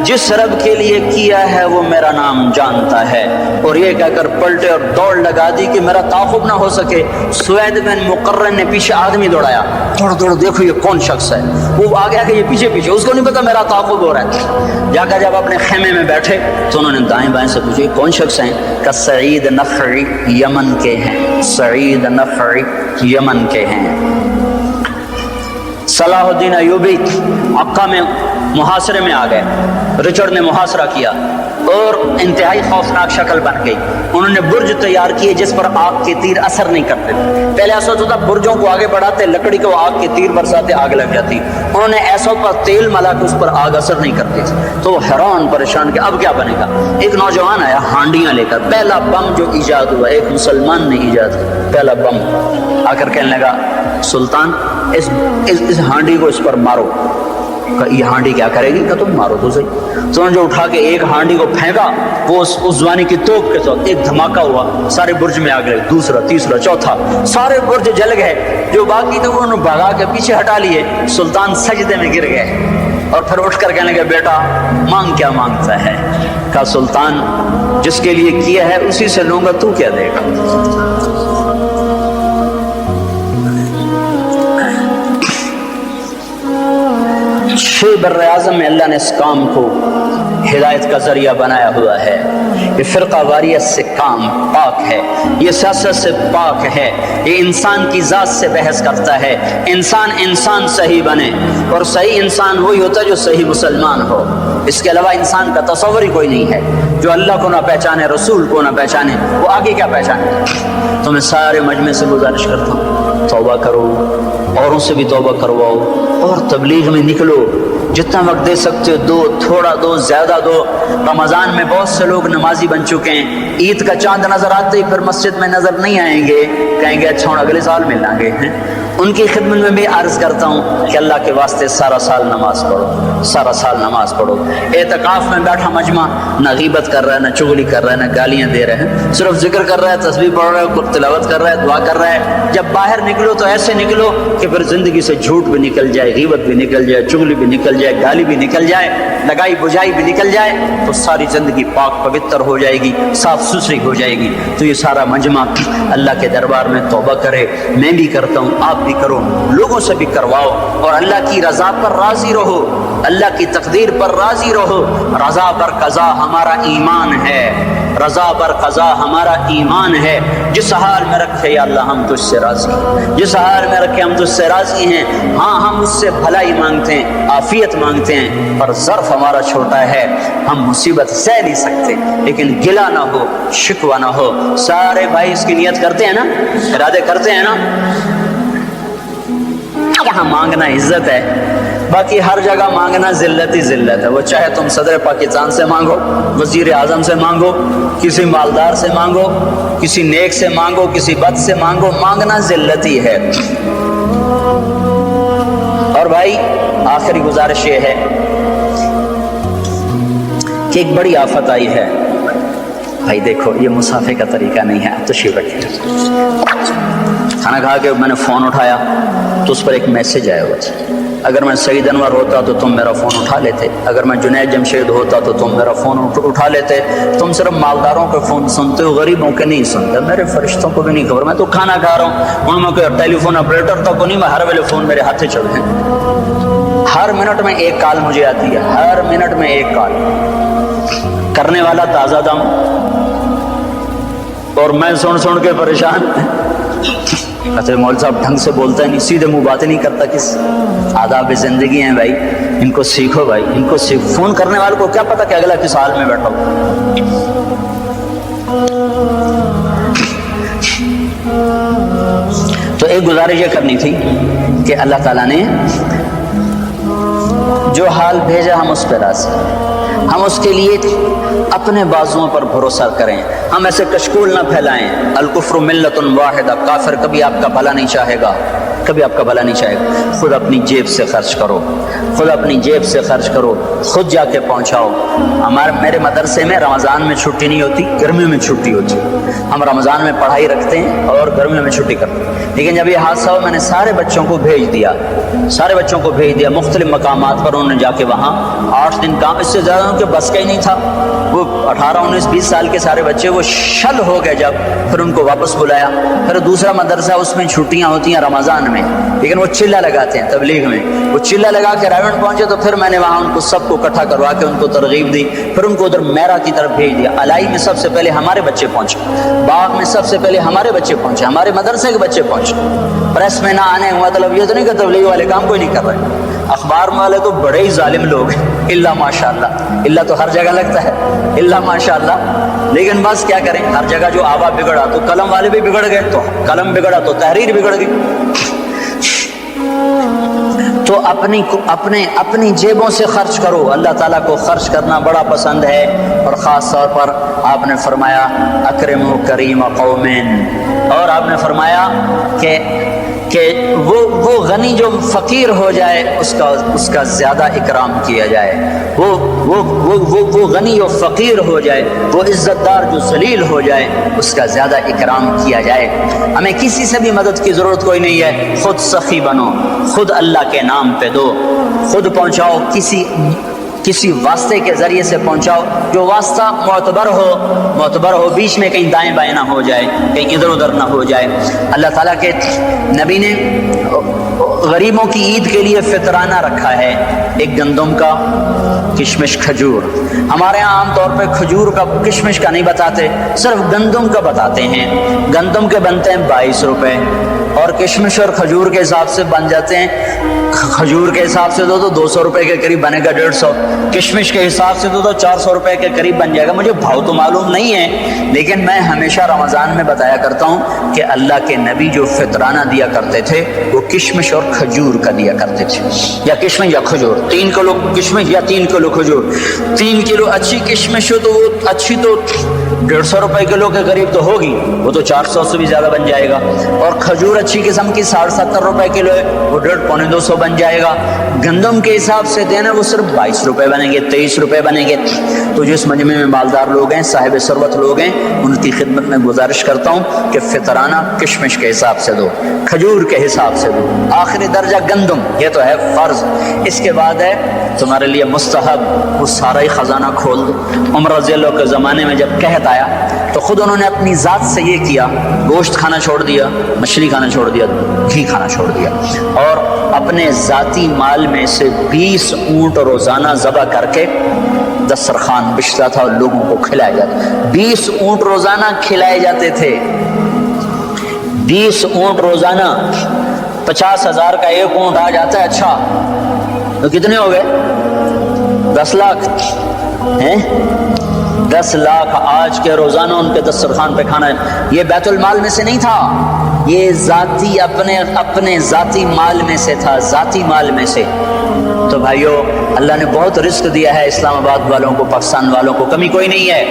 جس رب کے لیے کیا ہے وہ میرا نام جانتا ہے، اور یہ کہہ کر پلٹے اور دوڑ لگا دی کہ میرا تعاقب نہ ہو سکے۔ سوید بن مقرن نے پیچھے آدمی دوڑایا، دوڑ دیکھو یہ کون شخص ہے، وہ آگے آگے یہ پیچھے پیچھے، اس کو نہیں پتا میرا تعاقب ہو رہا ہے۔ جا کر جب اپنے خیمے میں بیٹھے تو انہوں نے دائیں بائیں سے پوچھے کون شخص ہیں؟ کہ سعید نخعی یمن کے ہیں، سعید نخعی یمن کے ہیں۔ صلاح الدین ایوبی عکا میں محاصرے میں آ گئے، رچرڈ نے محاصرہ کیا اور انتہائی خوفناک شکل بن گئی۔ انہوں نے برج تیار کیے جس پر آگ کے تیر اثر نہیں کرتے، پہلے ایسا ہوتا تھا برجوں کو آگے بڑھاتے، لکڑی کو آگ کے تیر برساتے، آگ لگ جاتی، انہوں نے ایسا پر تیل ملا کہ اس پر آگ اثر نہیں کرتی تھی، تو وہ حیران پریشان کہ اب کیا بنے گا۔ ایک نوجوان آیا ہانڈیاں لے کر، پہلا بم جو ایجاد ہوا ایک مسلمان نے ایجاد کیا، پہلا بم، آ کر کہنے لگا سلطان اس ہانڈی کو اس پر مارو۔ یہ ہانڈی کیا کرے گی؟ کہ تم مارو تو صحیح۔ تو انہوں نے جو اٹھا کے ایک ہانڈی کو پھینکا، وہ اس زوانی کی توپ کے ساتھ ایک دھماکہ ہوا، سارے برج میں آگ لگی، دوسرا تیسرا چوتھا، سارے برج جل گئے، جو باقی تھے انہوں نے بھگا کے پیچھے ہٹا لیے۔ سلطان سجدے میں گر گئے اور پھر اٹھ کر کہنے لگے بیٹا مانگ کیا مانگتا ہے؟ کہا سلطان جس کے لیے کیا ہے اسی سے لوں گا، تو کیا دے گا؟ چھ بر اعظم میں اللہ نے اس کام کو ہدایت کا ذریعہ بنایا ہوا ہے۔ یہ فرقہ واریت سے کام پاک ہے، یہ سیاست سے پاک ہے، یہ انسان کی ذات سے بحث کرتا ہے۔ انسان صحیح بنے، اور صحیح انسان وہی ہوتا ہے جو صحیح مسلمان ہو۔ اس کے علاوہ انسان کا تصور ہی کوئی نہیں ہے۔ جو اللہ کو نہ پہچانے، رسول کو نہ پہچانے، وہ آگے کیا پہچانے؟ تو میں سارے مجمع سے گزارش کرتا ہوں، توبہ کرو، اوروں سے بھی توبہ کرواؤ، اور تبلیغ میں نکلو۔ جتنا وقت دے سکتے ہو دو، تھوڑا دو، زیادہ دو۔ رمضان میں بہت سے لوگ نمازی بن چکے ہیں، عید کا چاند نظر آتے ہی پھر مسجد میں نظر نہیں آئیں گے، کہیں گے اچھا اگلے سال ملیں گے۔ ان کی خدمت میں بھی عرض کرتا ہوں کہ اللہ کے واسطے سارا سال نماز پڑھو، سارا سال نماز پڑھو۔ اعتکاف میں بیٹھا مجمع نہ غیبت کر رہا ہے، نہ چغلی کر رہا ہے، نہ گالیاں دے رہے ہیں، صرف ذکر کر رہا ہے، تسبیح پڑھ رہا ہے، تلاوت کر رہا ہے، دعا کر رہا ہے۔ جب باہر نکلو تو ایسے نکلو کہ پھر زندگی سے جھوٹ بھی نکل جائے، غیبت بھی نکل جائے، چغلی بھی نکل جائے، گالی بھی نکل جائے، لگائی بجھائی بھی نکل جائے، تو ساری زندگی پاک پوتر ہو جائے گی، صاف ستھری ہو جائے گی۔ تو یہ سارا مجمع اللہ کے دربار میں توبہ کرے، میں بھی کرتا ہوں، آپ بھی کرو، لوگوں سے بھی کرواؤ، اور اللہ کی رضا پر راضی رہو، اللہ کی تقدیر پر راضی رہو۔ رضا پر قضا ہمارا ایمان ہے، رضا پر قضا ہمارا ایمان ہے۔ جس حال میں رکھے یا اللہ ہم تجھ سے راضی ہیں، جس حال میں رکھے ہم تجھ سے راضی ہیں۔ ہاں ہم اس سے بھلائی مانگتے ہیں، عافیت مانگتے ہیں، پر ظرف ہمارا چھوٹا ہے، ہم مصیبت سہ نہیں سکتے، لیکن گلہ نہ ہو، شکوہ نہ ہو۔ سارے بھائی اس کی نیت کرتے ہیں نا، ارادے کرتے ہیں نا۔ یہاں مانگنا عزت ہے، باقی ہر جگہ مانگنا ذلت ہی ذلت ہے۔ وہ چاہے تم صدر پاکستان سے مانگو، وزیر اعظم سے مانگو، کسی مالدار سے مانگو، کسی نیک سے مانگو، کسی بد سے مانگو، مانگنا ذلت ہی ہے۔ اور بھائی آخری گزارش یہ ہے کہ ایک بڑی آفت آئی ہے۔ بھائی دیکھو یہ مسافے کا طریقہ نہیں ہے، تشریف رکھیے۔ کھانا کھا کے میں نے فون اٹھایا تو اس پر ایک میسج آیا ہوا تھا، اگر میں سعید انور ہوتا تو تم میرا فون اٹھا لیتے، اگر میں جنید جمشید ہوتا تو تم میرا فون اٹھا لیتے، تم صرف مالداروں کے فون سنتے ہو، غریبوں کے نہیں سنتے، میرے فرشتوں کو بھی نہیں خبر، میں تو کھانا کھا رہا ہوں، ان میں کوئی ٹیلی فون آپریٹر تک کو نہیں، میں ہر ویلے فون میرے ہاتھ چل رہے ہیں، ہر منٹ میں ایک کال مجھے آتی ہے، ہر منٹ میں ایک کال، کرنے والا تازہ دم، اور میں سن کے پریشان۔ اچھا مول صاحب ڈھنگ سے بولتا ہے نہیں، سیدھے منہ باتیں نہیں کرتا، کس آداب زندگی ہیں بھائی، ان کو سیکھو بھائی، ان کو سیکھو۔ فون کرنے والے کو کیا پتا کہ اگلا کس حال میں بیٹھا ہو۔ تو ایک گزارش یہ کرنی تھی کہ اللہ تعالیٰ نے جو حال بھیجا ہم اس پہ راضی، ہم اس کے لیے اپنے بازوؤں پر بھروسہ کریں، ہم ایسے کشکول نہ پھیلائیں۔ الکفر ملت واحدہ، کافر کبھی آپ کا بھلا نہیں چاہے گا، کبھی آپ کا بھلا نہیں چاہے گا۔ خود اپنی جیب سے خرچ کرو، خود اپنی جیب سے خرچ کرو، خود جا کے پہنچاؤ۔ میرے مدرسے میں رمضان میں چھٹی نہیں ہوتی، گرمیوں میں چھٹی ہوتی ہے۔ ہم رمضان میں پڑھائی رکھتے ہیں اور گرمیوں میں چھٹی کرتے ہیں، لیکن جب یہ حادثہ ہوا میں نے سارے بچوں کو بھیج دیا، سارے بچوں کو بھیج دیا مختلف مقامات پر، انہوں نے جا کے وہاں 8 دن کام، اس سے زیادہ ان کے بس کا ہی نہیں تھا۔ وہ 18 19 20 سال کے سارے بچے وہ شل ہو گئے جب، پھر ان کو واپس بلایا۔ پھر دوسرا مدرسہ اس میں چھٹیاں ہوتی ہیں رمضان میں، لیکن وہ چلہ لگاتے ہیں تبلیغ میں، وہ چلہ لگا کے رائیونڈ پہنچے تو پھر میں نے وہاں ان کو سب کو اکٹھا کروا کے ان کو ترغیب دی، پھر ان کو ادھر میرا کی طرف بھیج دیا۔ الائی میں سب سے پہلے ہمارے بچے پہنچے، باغ میں سب سے پہلے ہمارے بچے پہنچے، ہمارے مدرسے کے بچے پہنچے۔ پریس میں نہ آنے کا مطلب یہ تو نہیں کہ تبلیغ والے کام کوئی نہیں کر رہے، اخبار والے تو بڑے ہی ظالم لوگ ہیں، اللہ ماشاء اللہ، اللہ تو ہر جگہ لگتا ہے، اللہ ماشاء اللہ، لیکن بس کیا کریں، ہر جگہ جو آوا بگڑا تو قلم والے بھی بگڑ گئے، تو قلم بگڑا تو تحریر بگڑ گئی۔ تو اپنی جیبوں سے خرچ کرو، اللہ تعالیٰ کو خرچ کرنا بڑا پسند ہے، اور خاص طور پر آپ نے فرمایا اکرم کریم قومین، اور آپ نے فرمایا کہ وہ غنی جو فقیر ہو جائے اس کا زیادہ اکرام کیا جائے، وہ غنی جو فقیر ہو جائے، وہ عزت دار جو ذلیل ہو جائے اس کا زیادہ اکرام کیا جائے۔ ہمیں کسی سے بھی مدد کی ضرورت کوئی نہیں ہے، خود سخی بنو، خود اللہ کے نام پہ دو، خود پہنچاؤ۔ کسی واسطے کے ذریعے سے پہنچاؤ جو واسطہ معتبر ہو، بیچ میں کہیں دائیں بائیں نہ ہو جائے، کہیں ادھر ادھر نہ ہو جائے۔ اللہ تعالیٰ کے نبی نے غریبوں کی عید کے لیے فطرانہ رکھا ہے، ایک گندم کا، کشمش، کھجور۔ ہمارے ہاں عام طور پہ کھجور کا، کشمش کا نہیں بتاتے، صرف گندم کا بتاتے ہیں۔ گندم کے بنتے ہیں 22 روپے، اور کشمش اور کھجور کے حساب سے بن جاتے ہیں، کھجور کے حساب سے تو 200 روپے کے قریب بنے گا، 150، کشمش کے حساب سے تو 400 روپے کے قریب بن جائے گا۔ مجھے بھاؤ تو معلوم نہیں ہے، لیکن میں ہمیشہ رمضان میں بتایا کرتا ہوں کہ اللہ کے نبی جو فطرانہ دیا کرتے تھے وہ کشمش اور کھجور کا دیا کرتے تھے، یا کشمش یا کھجور، 3 کلو کشمش یا 3 کلو کھجور۔ 3 کلو اچھی کشمش ہو تو وہ اچھی تو 150 روپے کلو کے قریب تو ہوگی، وہ تو 400 سے بھی زیادہ بن جائے گا، اور کھجور اچھی قسم کی 60-70 روپے کلو ہے، وہ 150-200 بن جائے گا۔ گندم کے حساب سے دینا وہ صرف 22 روپے بنیں گے، 23 روپے بنیں گے۔ تو جس مجمع میں مالدار لوگ ہیں، صاحب ثروت لوگ ہیں، ان کی خدمت میں گزارش کرتا ہوں کہ فطرانہ کشمش کے حساب سے دو، کھجور کے حساب سے دو، آخری درجہ گندم، یہ تو ہے فرض۔ اس کے بعد ہے تمہارے لیے مستحب، وہ سارا ہی خزانہ کھول دو۔ عمر رضی اللہ کے زمانے میں جب قحط آیا تو خود انہوں نے اپنی ذات سے یہ کیا، گوشت کھانا چھوڑ دیا، مچھلی کھانا چھوڑ دیا، گھی کھانا چھوڑ دیا، اور اپنے ذاتی مال میں سے 20 اونٹ روزانہ ذبح کر کے دسترخوان بچھتا تھا اور لوگوں کو کھلایا جاتا۔ 20 اونٹ روزانہ کھلائے جاتے تھے، 20 اونٹ روزانہ، 50,000 کا ایک اونٹ آ جاتا ہے، اچھا تو کتنے ہو گئے؟ 10 لاکھ ہیں، 10 لاکھ آج کے روزانہ ان کے دسترخوان پہ کھانا ہے۔ یہ بیت المال میں سے نہیں تھا، یہ ذاتی اپنے ذاتی مال میں سے تھا، ذاتی مال میں سے۔ تو بھائیو، اللہ نے بہت رزق دیا ہے اسلام آباد والوں کو، پاکستان والوں کو، کمی کوئی نہیں ہے۔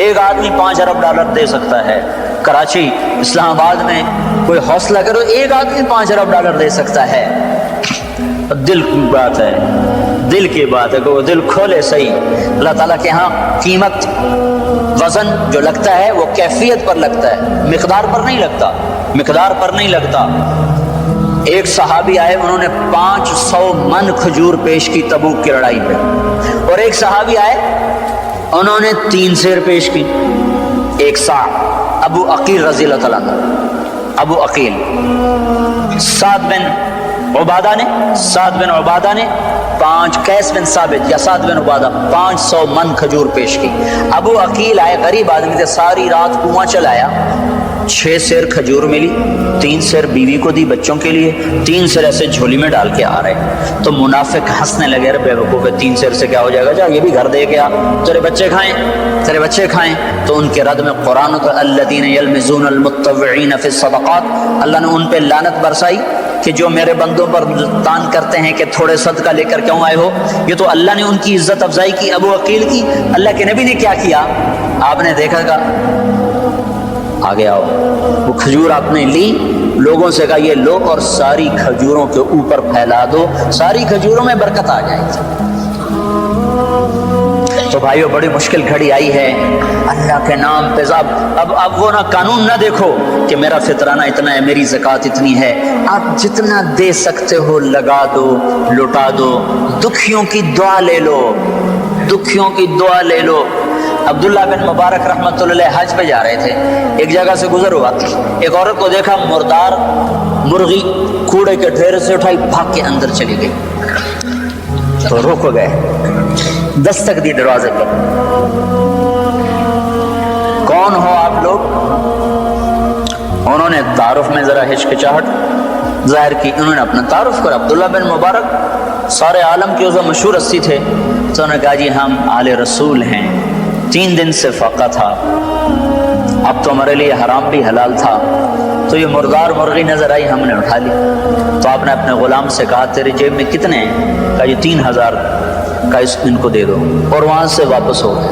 ایک آدمی 5 ارب ڈالر دے سکتا ہے، کراچی، اسلام آباد میں کوئی حوصلہ کرو، ایک آدمی 5 ارب ڈالر دے سکتا ہے۔ دل کی بات ہے، دل کی بات ہے کہ وہ دل کھولے صحیح۔ اللہ تعالیٰ کے ہاں قیمت، وزن جو لگتا ہے وہ کیفیت پر لگتا ہے، مقدار پر نہیں لگتا، مقدار پر نہیں لگتا۔ ایک صحابی آئے، انہوں نے 500 من کھجور پیش کی تبوک کی لڑائی پہ، اور ایک صحابی آئے، انہوں نے 3 سیر پیش کی۔ ایک سا ابو عقیل رضی اللہ تعالیٰ عنہ، ابو عقیل، سعد بن عبادہ نے 5، قیس بن ثابت یا سعد بن عبادہ 500 من کھجور پیش کی۔ ابو عقیل آئے، غریب آدمی تھے، ساری رات کنواں چلایا، 6 سیر کھجور ملی، 3 سیر بیوی کو دی بچوں کے لیے، 3 سیر ایسے جھولی میں ڈال کے آ رہے۔ تو منافق ہنسنے لگے، بے وقوف، 3 سیر سے کیا ہو جائے گا، جا یہ بھی گھر دے کے آ، تیرے بچے کھائیں۔ تو ان کے رد میں قرآن تو الذین یلمزون المتطوعین فی الصدقات، اللہ نے ان پہ لعنت برسائی کہ جو میرے بندوں پر تان کرتے ہیں کہ تھوڑے صدقہ لے کر کیوں آئے ہو۔ یہ تو اللہ نے ان کی عزت افزائی کی، ابو عقیل کی۔ اللہ کے نبی نے کیا کیا، آپ نے دیکھا گا، آگے آؤ، وہ کھجور آپ نے لی، لوگوں سے کہا یہ لو اور ساری کھجوروں کے اوپر پھیلا دو، ساری کھجوروں میں برکت آ جائے گی۔ تو بھائیو، بڑی مشکل گھڑی آئی ہے، اللہ کے نام پہ اب وہ نہ قانون نہ دیکھو کہ میرا فطرانہ اتنا ہے، میری زکوٰۃ اتنی ہے، آپ جتنا دے سکتے ہو لگا دو، لٹا دو، دکھیوں کی دعا لے لو، دکھیوں کی دعا لے لو۔ عبداللہ بن مبارک رحمۃ اللہ علیہ حج پہ جا رہے تھے، ایک جگہ سے گزر ہوا، ایک عورت کو دیکھا، مردار مرغی کوڑے کے ڈھیر سے اٹھائی، بھاگ کے اندر چلی گئی۔ تو رک گئے، دستک دی دروازے پر، کون ہو آپ لوگ؟ انہوں نے تعارف میں ذرا ہچکچاہٹ ظاہر کی، انہوں نے اپنا تعارف کرا، عبداللہ بن مبارک سارے عالم کے عضو مشہور ہستی تھے۔ تو انہوں نے کہا جی ہم آل رسول ہیں، 3 دن سے فاقہ تھا، اب تو ہمارے لیے حرام بھی حلال تھا، تو یہ مردار مرغی نظر آئی، ہم نے اٹھا لی۔ تو آپ نے اپنے غلام سے کہا تیرے جیب میں کتنے ہیں؟ کہا یہ 3000 کا، ان کو دے دو، اور وہاں سے واپس ہو گئے،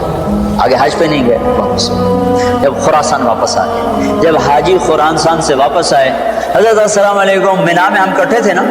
آگے حج پہ نہیں گئے، واپس ہو گئے۔ جب خراسان واپس آ گئے، جب حاجی خراسان سے واپس آئے، حضرت السلام علیکم، مینا میں ہم کٹھے تھے نا؟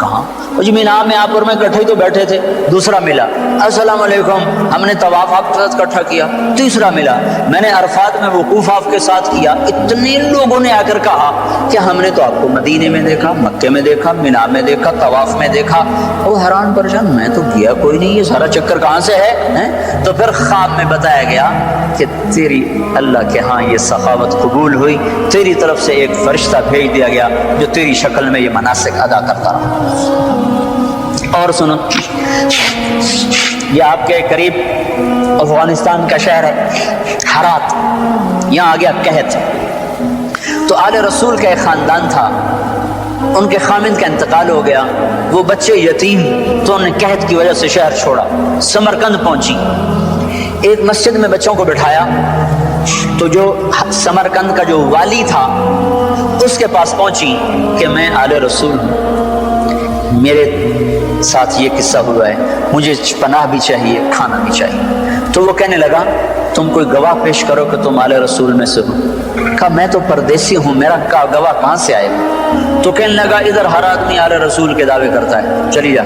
کہاں؟ جی مینا میں آپ اور میں اکٹھے تو بیٹھے تھے، دوسرا ملا، السلام علیکم، ہم نے طواف آپ کے ساتھ اکٹھا کیا، تیسرا ملا، میں نے عرفات میں وقوف آپ کے ساتھ کیا، اتنے لوگوں نے آ کر کہا کہ ہم نے تو آپ کو مدینے میں دیکھا، مکے میں دیکھا، مینا میں دیکھا، طواف میں دیکھا۔ وہ حیران پریشان، میں تو گیا کوئی نہیں، یہ سارا چکر کہاں سے ہے؟ تو پھر خواب میں بتایا گیا کہ تیری اللہ کے ہاں یہ سخاوت قبول ہوئی، تیری طرف سے ایک فرشتہ بھیج دیا گیا جو تیری شکل میں یہ مناسک ادا کرتا رہا۔ اور سنو، یہ آپ کے قریب افغانستان کا شہر ہے ہرات، یہاں آ گیا قحط۔ تو آل رسول کا ایک خاندان تھا، ان کے خامند کا انتقال ہو گیا، وہ بچے یتیم، تو انہوں نے قحط کی وجہ سے شہر چھوڑا، سمرقند پہنچی۔ ایک مسجد میں بچوں کو بٹھایا تو جو سمرقند کا جو والی تھا اس کے پاس پہنچی کہ میں آل رسول ہوں، میرے ساتھ یہ قصہ ہوا ہے، مجھے پناہ بھی چاہیے، کھانا بھی چاہیے۔ تو وہ کہنے لگا تم کوئی گواہ پیش کرو کہ تم آل رسول میں سے ہو۔ کہا میں تو پردیسی ہوں، میرا گواہ کہاں سے آئے گا؟ تو کہنے لگا ادھر ہر آدمی آل رسول کے دعوے کرتا ہے، چلی جا۔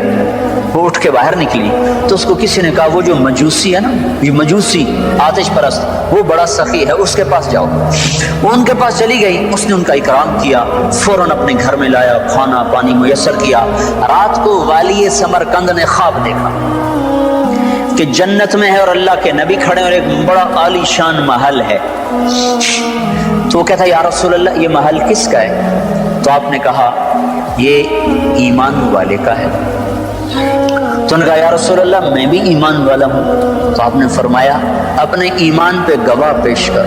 وہ اٹھ کے باہر نکلی تو اس کو کسی نے کہا وہ جو مجوسی ہے نا، یہ مجوسی آتش پرست، وہ بڑا سخی ہے، اس کے پاس جاؤ۔ وہ ان کے پاس چلی گئی، اس نے ان کا اکرام کیا، فوراً اپنے گھر میں لایا، کھانا پانی میسر کیا۔ رات کو والی سمرقند نے خواب دیکھا کہ جنت میں ہے اور اللہ کے نبی کھڑے اور ایک بڑا عالی شان محل ہے۔ تو وہ کہتا یا رسول اللہ یہ محل کس کا ہے؟ تو آپ نے کہا یہ ایمان والے کا ہے۔ تو نے کہا یا رسول اللہ میں بھی ایمان والا ہوں۔ تو آپ نے فرمایا اپنے ایمان پہ گواہ پیش کر۔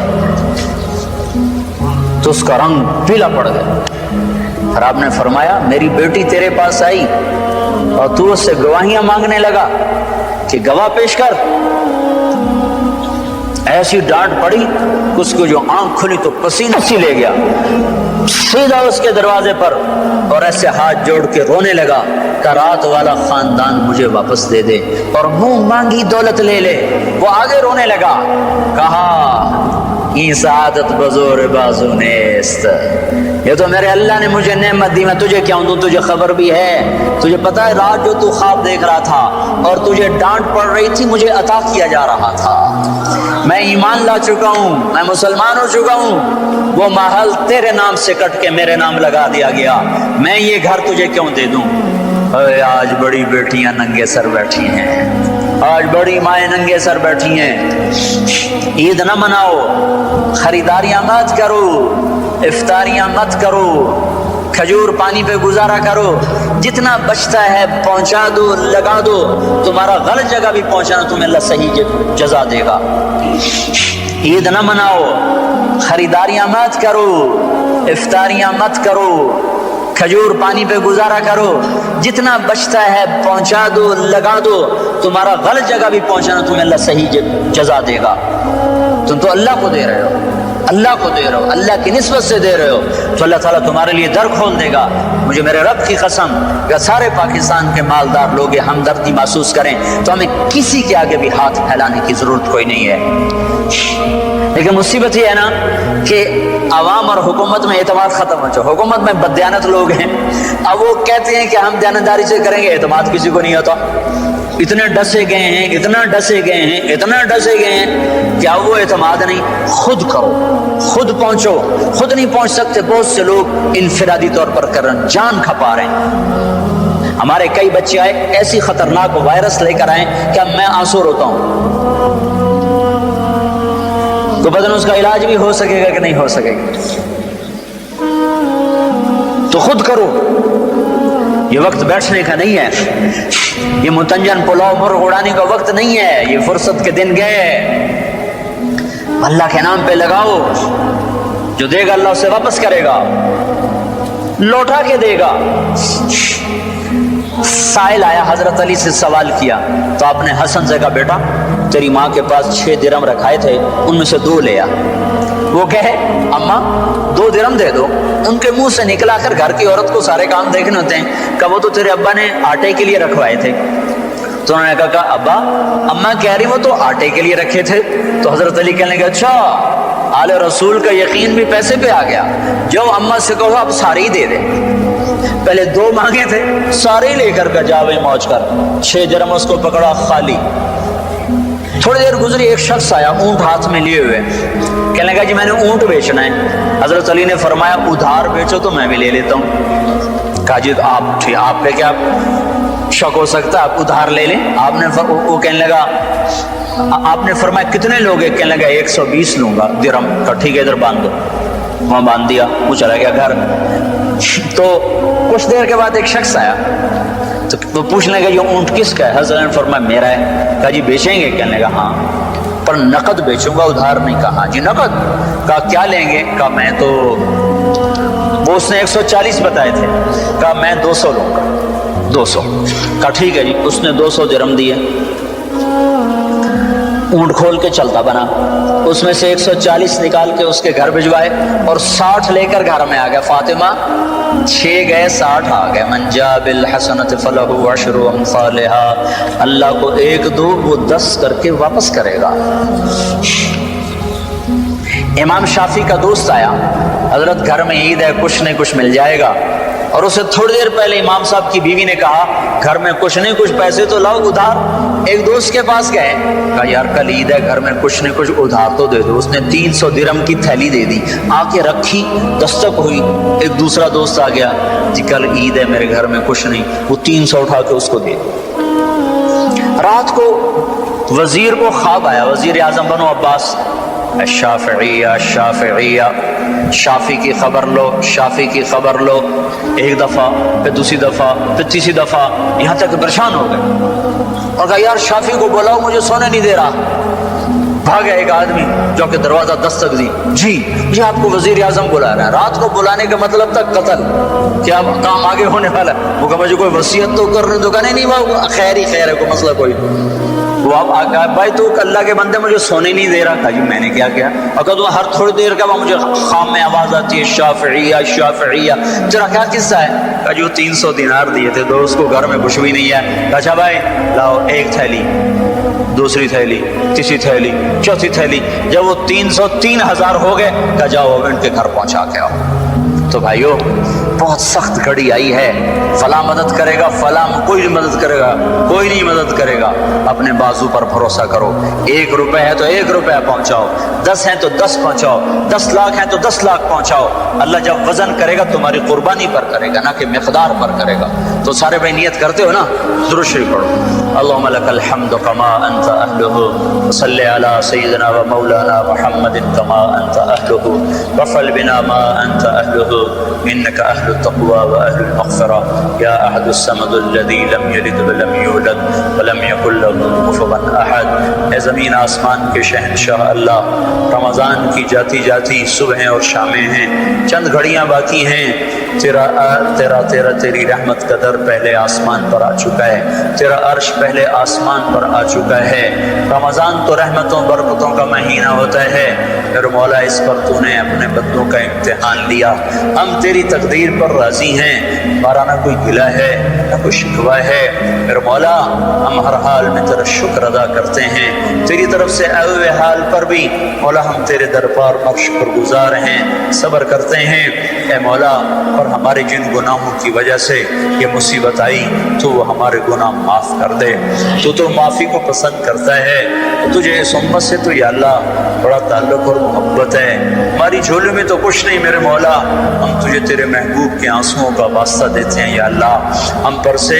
تو اس کا رنگ پیلا پڑ گیا، اور آپ نے فرمایا میری بیٹی تیرے پاس آئی اور تو اس سے گواہیاں مانگنے لگا کہ گواہ پیش کر۔ ایسی ڈانٹ پڑی اس کو جو آنکھ کھلی تو پسینہ سی لے گیا، سیدھا اس کے دروازے پر اور ایسے ہاتھ جوڑ کے رونے لگا کہ رات والا خاندان مجھے واپس دے دے اور منہ مانگی دولت لے لے۔ وہ آگے رونے لگا، کہا یہ سعادت بزور بازو نیست، یہ تو میرے اللہ نے مجھے نعمت دی، میں تجھے کیا دوں؟ تجھے خبر بھی ہے، تجھے پتا ہے رات جو تو خواب دیکھ رہا تھا اور تجھے ڈانٹ پڑ رہی تھی مجھے عطا کیا جا رہا تھا، میں ایمان لا چکا ہوں، میں مسلمان ہو چکا ہوں، وہ محل تیرے نام سے کٹ کے میرے نام لگا دیا گیا، میں یہ گھر تجھے کیوں دے دوں؟ آج بڑی بیٹیاں ننگے سر بیٹھی ہیں، آج بڑی مائیں ننگے سر بیٹھی ہیں، عید نہ مناؤ، خریداریاں مت کرو، افطاریاں مت کرو، کھجور پانی پہ گزارا کرو، جتنا بچتا ہے پہنچا دو، لگا دو، تمہارا غلط جگہ بھی پہنچانا تمہیں اللہ صحیح جزا دے گا۔ عید نہ مناؤ، خریداریاں مت کرو، افطاریاں مت کرو، کھجور پانی پہ گزارا کرو، جتنا بچتا ہے پہنچا دو، لگا دو، تمہارا غلط جگہ بھی پہنچانا تمہیں اللہ صحیح جزا دے گا۔ تم تو اللہ کو دے رہے ہو، اللہ کو دے رہے ہو، اللہ کی نسبت سے دے رہے ہو، تو اللہ تعالیٰ تمہارے لیے در کھول دے گا۔ مجھے میرے رب کی قسم کہ سارے پاکستان کے مالدار لوگ یہ ہمدردی محسوس کریں تو ہمیں کسی کے آگے بھی ہاتھ پھیلانے کی ضرورت کوئی نہیں ہے۔ لیکن مصیبت یہ ہے نا کہ عوام اور حکومت میں اعتماد ختم ہو چکا، حکومت میں بددیانت لوگ ہیں، اب وہ کہتے ہیں کہ ہم دیانتداری سے کریں گے، اعتماد کسی کو نہیں ہوتا، اتنے ڈسے گئے ہیں، اتنا ڈسے گئے ہیں، اتنا ڈسے گئے ہیں کہ اب وہ اعتماد نہیں، خود کرو، خود پہنچو، خود نہیں پہنچ سکتے، بہت سے لوگ انفرادی طور پر کر رہے ہیں، جان کھپا رہے ہیں۔ ہمارے کئی بچے آئے ایسی خطرناک وائرس لے کر آئے کہ اب میں آنسو روتا ہوں، تو بدن اس کا علاج بھی ہو سکے گا کہ نہیں ہو سکے گا؟ تو خود کرو، یہ وقت بیٹھنے کا نہیں ہے، یہ متنجن پلاؤ مرغ اڑانے کا وقت نہیں ہے، یہ فرصت کے دن گئے، اللہ کے نام پہ لگاؤ، جو دے گا اللہ اسے واپس کرے گا، لوٹا کے دے گا۔ سائل آیا، حضرت علی سے سوال کیا تو آپ نے حسن سے کہا بیٹا تیری ماں کے پاس 6 درہم رکھائے تھے، ان میں سے 2 لے آ۔ وہ کہے اماں 2 درہم دے دو، ان کے منہ سے نکلا کر گھر کی عورت کو سارے کام دیکھنے ہوتے ہیں، کہ وہ تو تیرے ابا نے آٹے کے لیے رکھوائے تھے۔ تو انہوں نے کہا ابا اماں کہہ رہی وہ تو آٹے کے لیے رکھے تھے۔ تو حضرت علی کہنے لگے اچھا آل رسول کا یقین بھی پیسے پہ آ گیا، جو اماں سے کہو اب سارے ہی دے دے۔ پہلے 2 مانگے تھے سارے لے کر کا جاوے موج کر، 6 درہم اس کو پکڑا خالی۔ تھوڑی دیر گزری، ایک شخص آیا اونٹ ہاتھ میں لیے ہوئے، کہنے لگا جی میں نے اونٹ بیچنا ہے۔ حضرت علی نے فرمایا ادھار بیچو تو میں بھی لے لیتا ہوں۔ کہا جی آپ پہ کیا شک ہو سکتا ہے، آپ ادھار لے لیں۔ وہ کہنے لگا، آپ نے فرمایا کتنے لوگ ہیں؟ کہنے لگا 120 لوں گا درہم۔ کہا ٹھیک ہے ادھر باندھ دو، وہاں باندھ دیا، وہ چلا گیا گھر۔ تو کچھ دیر کے بعد ایک شخص آیا تو وہ پوچھنے لگا یہ اونٹ کس کا ہے؟ حضرت نے فرمایا میرا ہے۔ کہا جی بیچیں گے؟ کہنے لگا ہاں، پر نقد بیچوں گا، ادھار نہیں۔ کہا جی نقد؟ کہا کیا لیں گے؟ کہا میں تو، وہ اس نے 140 بتائے تھے، کہا میں 200 لوں گا، 200۔ کہا ٹھیک ہے جی، اس نے 200 درہم دیے، اونٹ کھول کے چلتا بنا، اس میں سے 140 نکال کے اس کے گھر بھجوائے اور 60 لے کر گھر میں آ گیا۔ فاطمہ 6 گئے 60 آ گئے۔ من جاء بالحسنۃ فلہ عشر امثالها، اللہ کو 1 دو وہ 10 کر کے واپس کرے گا۔ امام شافعی کا دوست آیا، حضرت گھر میں عید ہے، کچھ نہیں کچھ مل جائے گا، اور اسے تھوڑی دیر پہلے امام صاحب کی بیوی نے کہا گھر میں کچھ نہیں کچھ پیسے تو لاؤ ادھار۔ ایک دوست کے پاس گئے، کہا یار کل عید ہے، گھر میں کچھ نہیں کچھ ادھار تو دے دو۔ اس نے 300 درہم کی تھیلی دے دی، آ کے رکھی، دستک ہوئی، ایک دوسرا دوست آ گیا، جی کل عید ہے میرے گھر میں کچھ نہیں، وہ 300 اٹھا کے اس کو دے دی۔ رات کو وزیر کو خواب آیا، وزیر اعظم بنو عباس، الشافعیہ الشافعیہ، شافی کی خبر لو، شافی کی خبر لو۔ ایک دفعہ، پھر دوسری دفعہ، پھر تیسری دفعہ، یہاں تک پریشان ہو گئے اور کہا یار شافی کو بلاؤ، مجھے سونے نہیں دے رہا۔ بھاگا ایک آدمی جو کہ دروازہ دستک دی، جی آپ کو وزیر اعظم بلا رہا ہے۔ رات کو بلانے کا مطلب تھا قتل، کیا کام آگے ہونے والا ہے؟ وہ کہا مجھے کوئی وصیت تو کرنے دو، کہا نہیں وہ خیر ہی خیر ہے، کوئی مسئلہ کوئی۔ وہ آپ بھائی تو اللہ کے بندے مجھے سونے نہیں دے رہا۔ کہا جی میں نے کیا کیا؟ اور کہا تو ہر تھوڑی دیر کے بعد مجھے خام میں آواز آتی ہے شافعیہ شافعیہ، تیرا کیا قصہ ہے؟ کہا جو 300 دینار دیے تھے دو، اس کو گھر میں کچھ بھی نہیں ہے۔ کہا اچھا بھائی لاؤ، ایک تھیلی، دوسری تھیلی، تیسری تھیلی، چوتھی تھیلی، جب وہ 300 3000 ہو گئے، کہا جاؤ ان کے گھر پہنچا کے آؤ۔ تو بھائیو بہت سخت گھڑی آئی ہے، فلاں مدد کرے گا، فلاں کوئی مدد کرے گا، کوئی نہیں مدد کرے گا۔ اپنے بازو پر بھروسہ کرو، 1 روپے ہے تو 1 روپیہ پہنچاؤ، 10 ہیں تو 10 پہنچاؤ، 10 لاکھ ہیں تو 10 لاکھ پہنچاؤ۔ اللہ جب وزن کرے گا تمہاری قربانی پر کرے گا، نہ کہ مقدار پر کرے گا۔ تو سارے بھائی نیت کرتے ہو نا؟ درود شریف پڑھو، اللہم لک الحمد کما انت اہلہ، صلی علی سیدنا و مولانا محمد کما انت اہلہ، وفعل بنا ما انت اہلہ، انك اهل التقوى واهل المغفرة يا احد الصمد الذي لم يلد ولم يولد ولم يكن له كفوا احد۔ اے زمین آسمان کے شہنشاہ اللہ، رمضان کی جاتی جاتی صبحیں اور شامیں ہیں، چند گھڑیاں باقی ہیں، تیری رحمت کا در پہلے آسمان پر آ چکا ہے، تیرا عرش پہلے آسمان پر آ چکا ہے۔ رمضان تو رحمتوں برکتوں کا مہینہ ہوتا ہے، میرے مولا اس پر تو نے اپنے بندوں کا امتحان لیا، ہم تیری تقدیر پر راضی ہیں، ہمارا نہ کوئی گلہ ہے نہ کوئی شکوہ ہے۔ میرے مولا ہم ہر حال میں تیرا شکر ادا کرتے ہیں، تیری طرف سے آئے ہوئے حال پر بھی مولا ہم تیرے دربار پر شکر گزار ہیں، صبر کرتے ہیں۔ اے مولا اور ہمارے جن گناہوں کی وجہ سے یہ مصیبت آئی تو وہ ہمارے گناہ معاف کر دے، تو معافی کو پسند کرتا ہے۔ تجھے اس امت سے تو یا اللہ بڑا تعلق اور محبت ہے، ہماری جھولی میں تو کچھ نہیں میرے مولا، ہم تجھے تیرے محبوب کے آنسوؤں کا واسطہ دیتے ہیں یا اللہ، ہم پر سے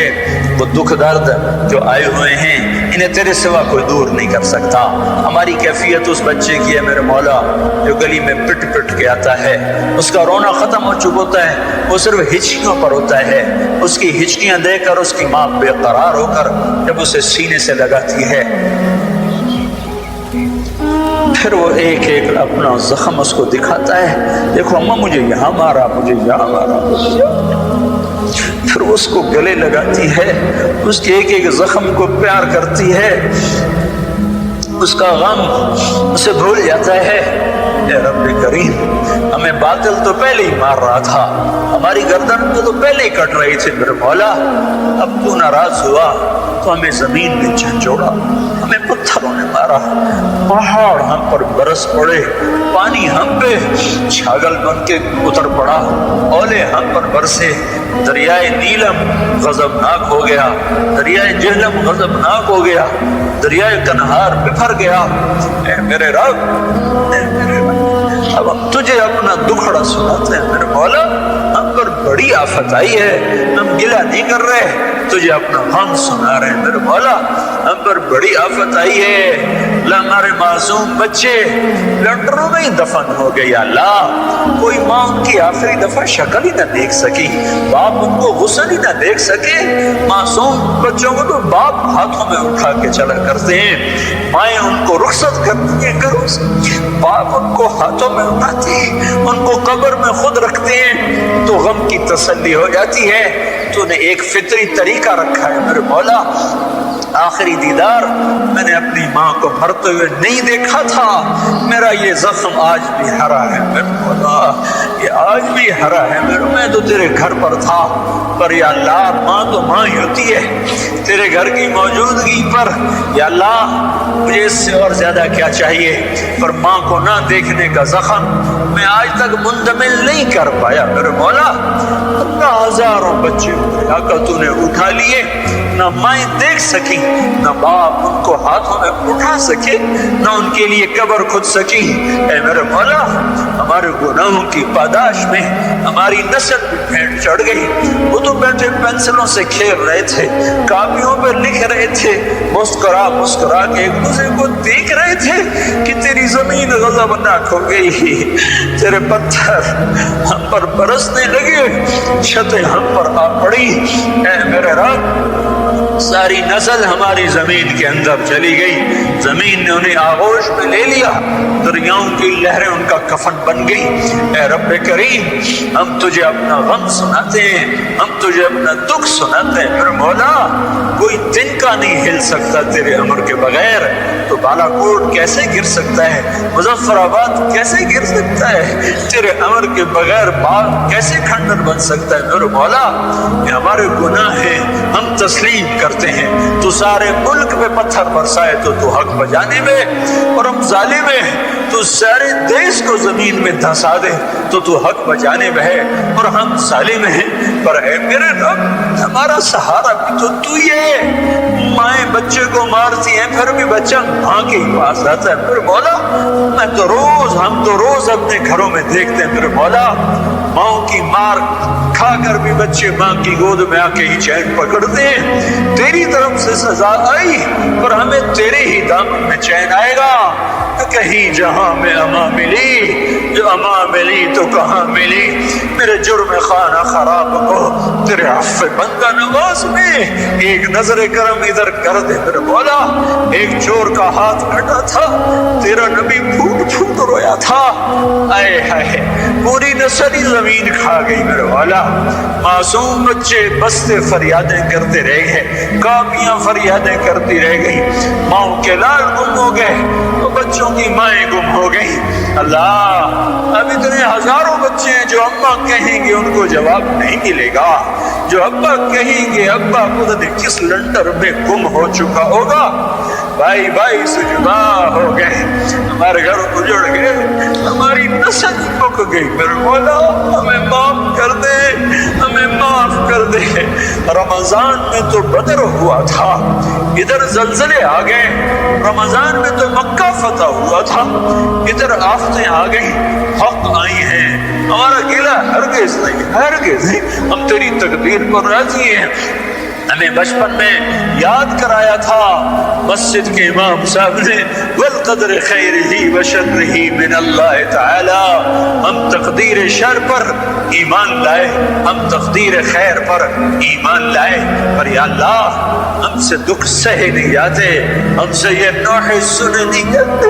وہ دکھ درد جو آئے ہوئے ہیں انہیں تیرے سوا کوئی دور نہیں کر سکتا۔ ہماری کیفیت اس بچے کی ہے میرے مولا جو گلی میں پٹ پٹ کے آتا ہے، اس کا رونا ختم ہو چکا ہوتا ہے، وہ صرف ہچکیوں پر ہوتا ہے، اس کی ہچکیاں دیکھ کر اس کی ماں بے قرار ہو کر جب اسے سینے سے لگاتی ہے، پھر وہ ایک ایک اپنا زخم اس کو دکھاتا ہے، دیکھو اماں مجھے یہاں مارا، مجھے یہاں مارا، پھر وہ اس کو گلے لگاتی ہے، اس کے ایک ایک زخم کو پیار کرتی ہے، اس کا غم اسے بھول جاتا ہے۔ اے رب کریم، ہمیں باطل تو پہلے ہی مار رہا تھا، ہماری گردن کو تو پہلے ہی کٹ رہی تھی میرے مولا، اب تو ناراض ہوا تو ہمیں زمین میں جھنجھوڑا، ہمیں پتھروں نے مارا، پہاڑ ہم پر برس پڑے، پانی ہم پہ چھاگل بن کے اتر پڑا، اولے ہم پر برسے، دریائے نیلم غضبناک ہو گیا، دریائے جہلم غضبناک ہو گیا، دریائے کنہار بفر گیا۔ اے میرے رب، اے میرے رب، اب ہم تجھے اپنا دکھڑا سناتے ہیں میرے مولا، ہم پر بڑی آفت آئی ہے، ہم گلہ نہیں کر رہے، تجھے اپنا غم سنا رہے ہیں میرے مولا، ہم پر بڑی آفت آئی ہے، ہمارے معصوم بچے لنڈروں میں ہی دفن ہو گئے یا اللہ، کوئی ماں ان کی آخری دفعہ شکل ہی نہ دیکھ سکی، باپ ان کو غسل ہی نہ دیکھ سکے، معصوم بچوں کو تو باپ ہاتھوں میں اٹھا کے چلا کرتے ہیں، مائیں ان کو رخصت کرتی ہیں گھروں سے، باپ ان کو ہاتھوں میں اٹھاتے ہیں، ان کو قبر میں خود رکھتے ہیں، تو غم کی تسلی ہو جاتی ہے۔ تو نے ایک فطری طریقہ رکھا ہے میرے مولا، آخری دیدار میں نے اپنی ماں کو مرتے ہوئے نہیں دیکھا تھا، میرا یہ زخم آج بھی ہرا ہے میرے مولا، یہ آج بھی ہرا ہے میرے، میں تو تیرے گھر پر تھا، پر یا اللہ ماں تو ماں ہی ہوتی ہے، تیرے گھر کی موجودگی پر یا اللہ مجھے اس سے اور زیادہ کیا چاہیے، پر ماں کو نہ دیکھنے کا زخم میں آج تک منتمل نہیں کر پایا میرے مولا، نہ ہزاروں بچے آ کر تو نے اٹھا لیے، نہ مائیں دیکھ سکی، نہ باپ ان کو ہاتھوں میں اٹھا سکے، نہ ان کے لیے قبر کھود سکی۔ اے میرے مولا، ہمارے گناہوں کی پاداش میں ہماری نسل بھی بھیڑ چڑھ گئی، وہ تو بیٹھے پینسلوں سے کھیل رہے تھے، کاپیوں پہ لکھ رہے تھے، مسکرا مسکرا کے ایک دوسرے کو دیکھ رہے تھے کہ تیری زمین غضبناک ہو گئی، تیرے پتھر ہم پر برسنے لگے، چھتیں ہم پر آ پڑی۔ اے میرے رب، ساری نسل ہماری زمین کے اندر چلی گئی، زمین نے انہیں آغوش میں لے لیا، دریاؤں کی لہریں ان کا کفن بن گئی۔ اے رب کریم، ہم تجھے اپنا غم سناتے ہیں، ہم تجھے اپنا دکھ سناتے ہیں میرے مولا، کوئی دن کا نہیں ہل سکتا تیرے امر کے بغیر، تو بالا کوٹ کیسے گر سکتا ہے، مظفر آباد کیسے گر سکتا ہے، تیرے امر کے بغیر باغ کیسے کھنڈر بن سکتا ہے میرے مولا، یہ ہمارے گناہ ہیں، ہم تسلیم کرتے ہیں، تو سارے ملک میں پتھر برسائے تو حق بجانے میں، اور ہم ظالم ہیں، تو سارے دیش کو زمین میں دھسا دے تو حق بجانے میں ہے، اور ہم ظالم ہیں، پر اے میرے رب ہمارا سہارا بھی تو ہی ہے، مائیں بچے کو مارتی ہیں پھر بھی بچہ ماں کے ہی پاس رہتا ہے میرے مولا، ہم تو روز اپنے گھروں میں دیکھتے ہیں میرے مولا، ماں کی مار کھا کر بھی بچے ماں کی گود میں آ کے ہی چین پکڑتے ہیں، تیری طرف سے سزا آئی پر ہمیں تیرے ہی دامن میں چین آئے گا، کہیں جہاں میں اما ملی، جو اما ملی تو کہاں ملی، میرے جرم خانہ خراب کو تیرے عفو بندہ نواز میں ایک نظر کرم ادھر کر دے میرے مولا، ایک چور کا ہاتھ کٹا تھا، تیرا نبی پھوٹ پھوٹ رویا تھا، آئے ہائے پوری نسل ہی زمین کھا گئی میرے مولا، معصوم بچے بستے فریادیں کرتے رہ گئے، کاپیاں فریادیں کرتی رہ گئی، ماں کے لال گم ہو گئے، بچوں کی مائیں گم ہو گئی، اللہ اب اتنے ہزاروں بچے ہیں جو اماں کہیں گے ان کو جواب نہیں ملے گا، جو ابا کہیں گے ابا خود کس لنڈر میں گم ہو چکا ہوگا، بھائی بھائی سے جدا ہو گئے، ہمارے گھر اجڑ گئے، ہماری نسل پک گئی میرے مولا، ہمیں معاف کر دے، ہمیں معاف کر دے، رمضان میں تو بدر ہوا تھا، ادھر زلزلے آ گئے، رمضان میں تو مکہ فتح ہوا تھا، ادھر آفتیں آ گئی، حق آئی ہیں، ہمارا گلہ ہرگز نہیں، ہم تیری تقدیر پر راضی ہیں، ہمیں بچپن میں یاد کرایا تھا مسجد کے امام صاحب نے والقدر خیرہ وشرہ من اللہ تعالی، ہم تقدیر شر پر ایمان لائے، ہم تقدیر خیر پر ایمان لائے، پر یا اللہ ہم سے دکھ سہے نہیں جاتے، ہم سے یہ نوحے سنے نہیں جاتے،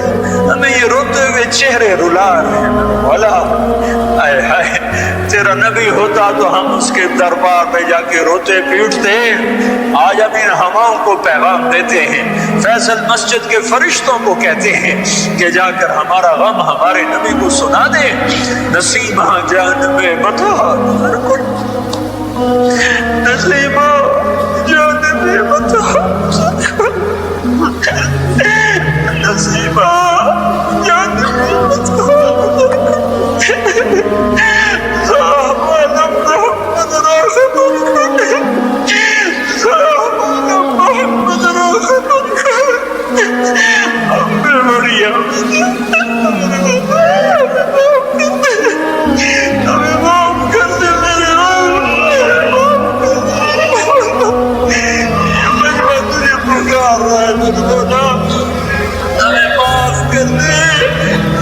ہمیں یہ روتے ہوئے چہرے رلا رہے ہیں مولا، آئے ہائے تیرا نبی ہوتا تو ہم اس کے دربار میں جا کے روتے پیٹتے، آج ہم ان ہواؤں کو پیغام دیتے ہیں، فیصل مسجد کے فرشتوں کو کہتے ہیں کہ جا کر ہمارا غم ہمارے نبی کو سنا دے، نسیمہ جان میں بتا نسیمہ جان میں بتا نسیمہ جان میں بتا محمد رسول گیا، ہمیں معاف کر دے میرے مجمع تجھے پکار رہا ہے، تجھ مولا ہمیں معاف کر دے،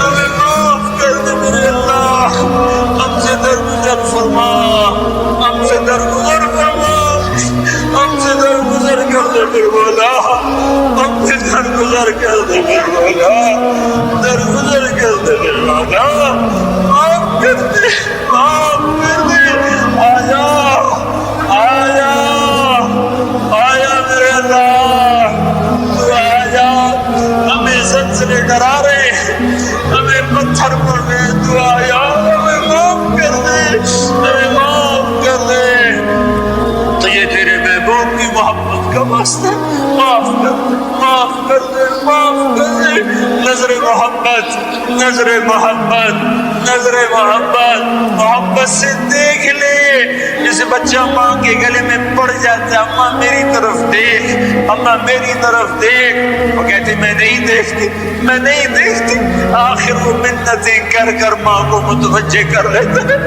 ہمیں معاف کر دے میرے اللہ، ہم سے درگزر فرما، ہم سے درگزر فرما، ہم سے درگزر کر دے میرے مولا، ہم سے درگزر کر دے میرے مولا، درگزر کر دے میرے مولا، معاف کر دے، معاف کر دے، آجا آجا آجا میرے اللہ، تو آجا، ہمیں زلزلے ڈرا رہے، ہمیں پتھر پڑ رہے، تو آیا ہمیں معاف کر دے، ہمیں معاف کر دے، تو یہ تیرے محبوب کی محبت کا واسطہ، معاف کر دے، معاف کر دے، معاف کر دے، نظر محبت، نظر محبت، نظر محبت، محبت سے دیکھ لے، جیسے بچہ ماں کے گلے میں پڑ جاتا ہے، اماں میری طرف دیکھ، اماں میری طرف دیکھ، وہ کہتی میں نہیں دیکھتی، میں نہیں دیکھتی، آخر وہ منتیں کر کر ماں کو متوجہ کر لیتا ہے۔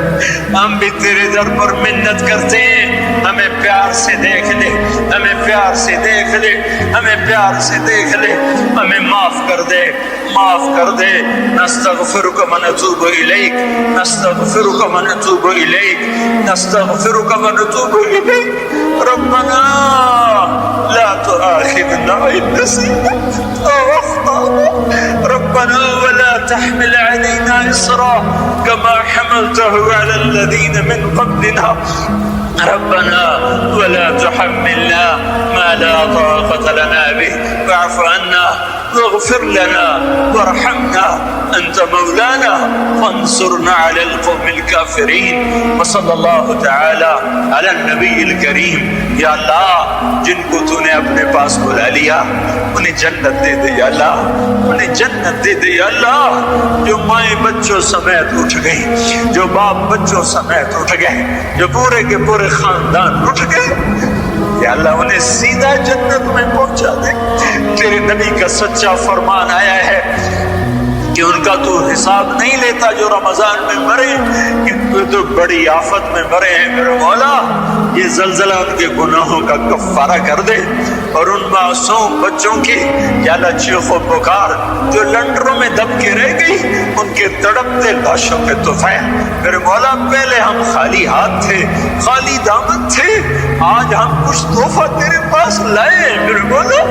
ہم بھی تیرے در پر منت کرتے ہیں، ہمیں پیار سے دیکھ لے، ہمیں پیار سے دیکھ لے، ہمیں پیار سے دیکھ لے، ہمیں معاف کر دے، معاف کر دے، نستغفرک ونتوب الیک، نستغفرک ونتوب الیک، نستغفرک ونتوب الیک، ربنا لا تؤاخذنا إن نسينا أو أخطأنا، ربنا ولا تحمل علينا إصرا كما حملته على الذين من قبلنا، ربنا ولا تحملنا ما لا طاقة لنا به، واعف عنا واغفر لنا وارحمنا أنت مولانا فانصرنا على القوم الكافرين، وصلى الله تعالى على النبي الكريم۔ یا اللہ جن کو تو نے اپنے پاس بلا لیا انہیں جنت دے دے یا اللہ، انہیں جنت دے دے یا اللہ، جو مائیں بچوں سمیت اٹھ گئی، جو باپ بچوں سمیت اٹھ گئے، جو پورے کے پورے خاندان اٹھ گئے، یا اللہ انہیں سیدھا جنت میں پہنچا دے۔ تیرے نبی کا سچا فرمان آیا ہے کہ ان کا تو حساب نہیں لیتا جو رمضان میں مرے، ان کو تو بڑی آفت میں مرے ہیں میرے مولا، یہ زلزلہ ان کے گناہوں کا کفارہ کر دے، اور ان معصوم بچوں کی یا اللہ چیخ و پکار جو لنڈروں میں دب کے رہ گئی، ان کے تڑپتے لاشوں کے طفیل میرے مولا، پہلے ہم خالی ہاتھ تھے، خالی دامن تھے، آج ہم کچھ تحفہ تیرے پاس لائے ہیں میرے مولا،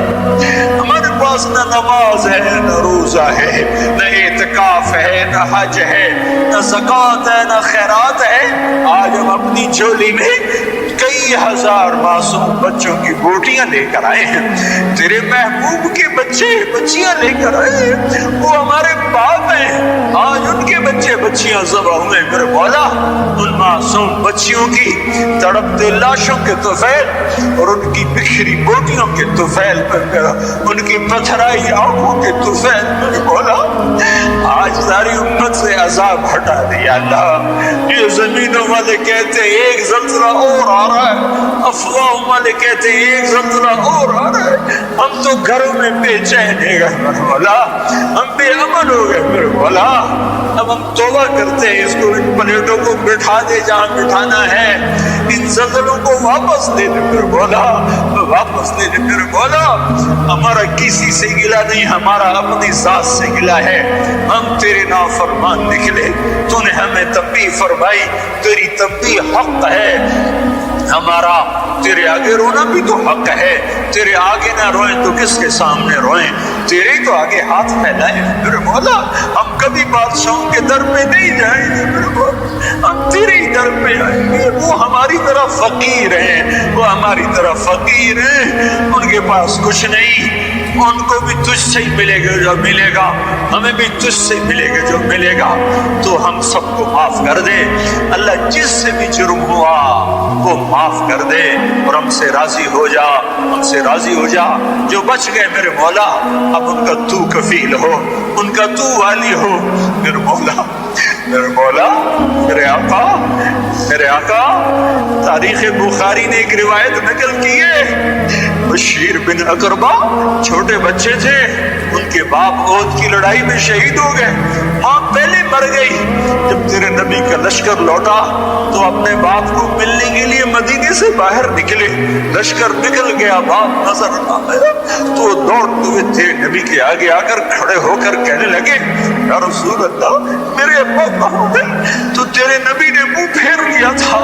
ہمارے پاس نہ نماز ہے، نہ روزہ ہے، نہ اعتکاف ہے، نہ حج ہے، نہ زکوٰۃ ہے، نہ خیرات ہے، آج ہم اپنی جھولی میں کئی ہزار معصوم بچوں کی بوٹیاں لے کر آئے ہیں، تیرے محبوب کے بچے بچیاں لے کر آئے ہیں، وہ ہمارے باپ ہیں، آج ان کے بچے بچیاں ذبح ہوئے میرے مولا، ان معصوم بچیوں کی تڑپتے لاشوں کے طفیل اور ان کی بکھری بوٹیوں کے طفیل پر ان کی پتھرائی آنکھوں کے طفیل میرے مولا، آج ساری امت سے عذاب ہٹا دیا اللہ۔ یہ زمینوں والے کہتے ہیں ایک زلزلہ اور آ رہا ہے، افواہ والے کہتے ہیں ایک زلزلہ اور آ رہا ہے، ہم تو گھروں میں بے چین ہو گئے میرے مولا، ہم بے امن ہو گئے میرے مولا، اب ہم توبہ کرتے ہیں، اس کو ان پلیٹوں کو بٹھا دے جہاں بٹھانا ہے، ان زلزلوں کو واپس دے دے میرے مولا، واپس دے دے میرے مولا، ہمارا کسی سے گلا نہیں، ہمارا اپنی ذات سے گلا ہے، ہم تیرے نافرمان نکلے، تو نے ہمیں تنبیہ فرمائی، تیری تنبیہ حق ہے، ہمارا تیرے آگے رونا بھی تو حق ہے، تیرے آگے نہ روئیں تو کس کے سامنے روئیں، تیرے تو آگے ہاتھ پھیلائیں میرے مولا، ہم کبھی بادشاہوں کے در پہ نہیں جائیں گے میرے مولا، ہم تیرے ہی در پہ آئیں گے، وہ ہماری طرف فقیر ہیں، وہ ہماری طرف فقیر ہیں، ان کے پاس کچھ نہیں، ان کو بھی تجھ سے ہی ملے گا جو ملے گا، ہمیں بھی تجھ سے ملے گا جو ملے گا، تو ہم سب کو معاف کر دے اللہ، جس سے بھی جرم ہوا وہ معاف کر دے، اور ہم سے راضی ہو جا، ہم سے راضی ہو جا، جو بچ گئے میرے مولا اب ان کا تو کفیل ہو، ان کا تو والی ہو میرے مولا، میرے مولا، میرے آقا، میرے آقا، تاریخ بخاری نے ایک روایت نقل کی ہے، بشیر بن اقربہ چھوٹے بچے تھے، ان کے باپ احد کی لڑائی میں شہید ہو گئے، ماں پہلے مر گئی۔ جب تیرے نبی کا لشکر لوٹا تو اپنے باپ کو ملنے کے لیے مدینے سے باہر نکلے، لشکر نکل گیا، باپ نظر نہ آیا تو دوڑتے ہوئے تیرے نبی کے آگے آ کر کھڑے ہو کر کہنے لگے یا رسول اللہ میرے ابا کہاں ہیں؟ تو تیرے نبی نے منہ پھیر لیا تھا،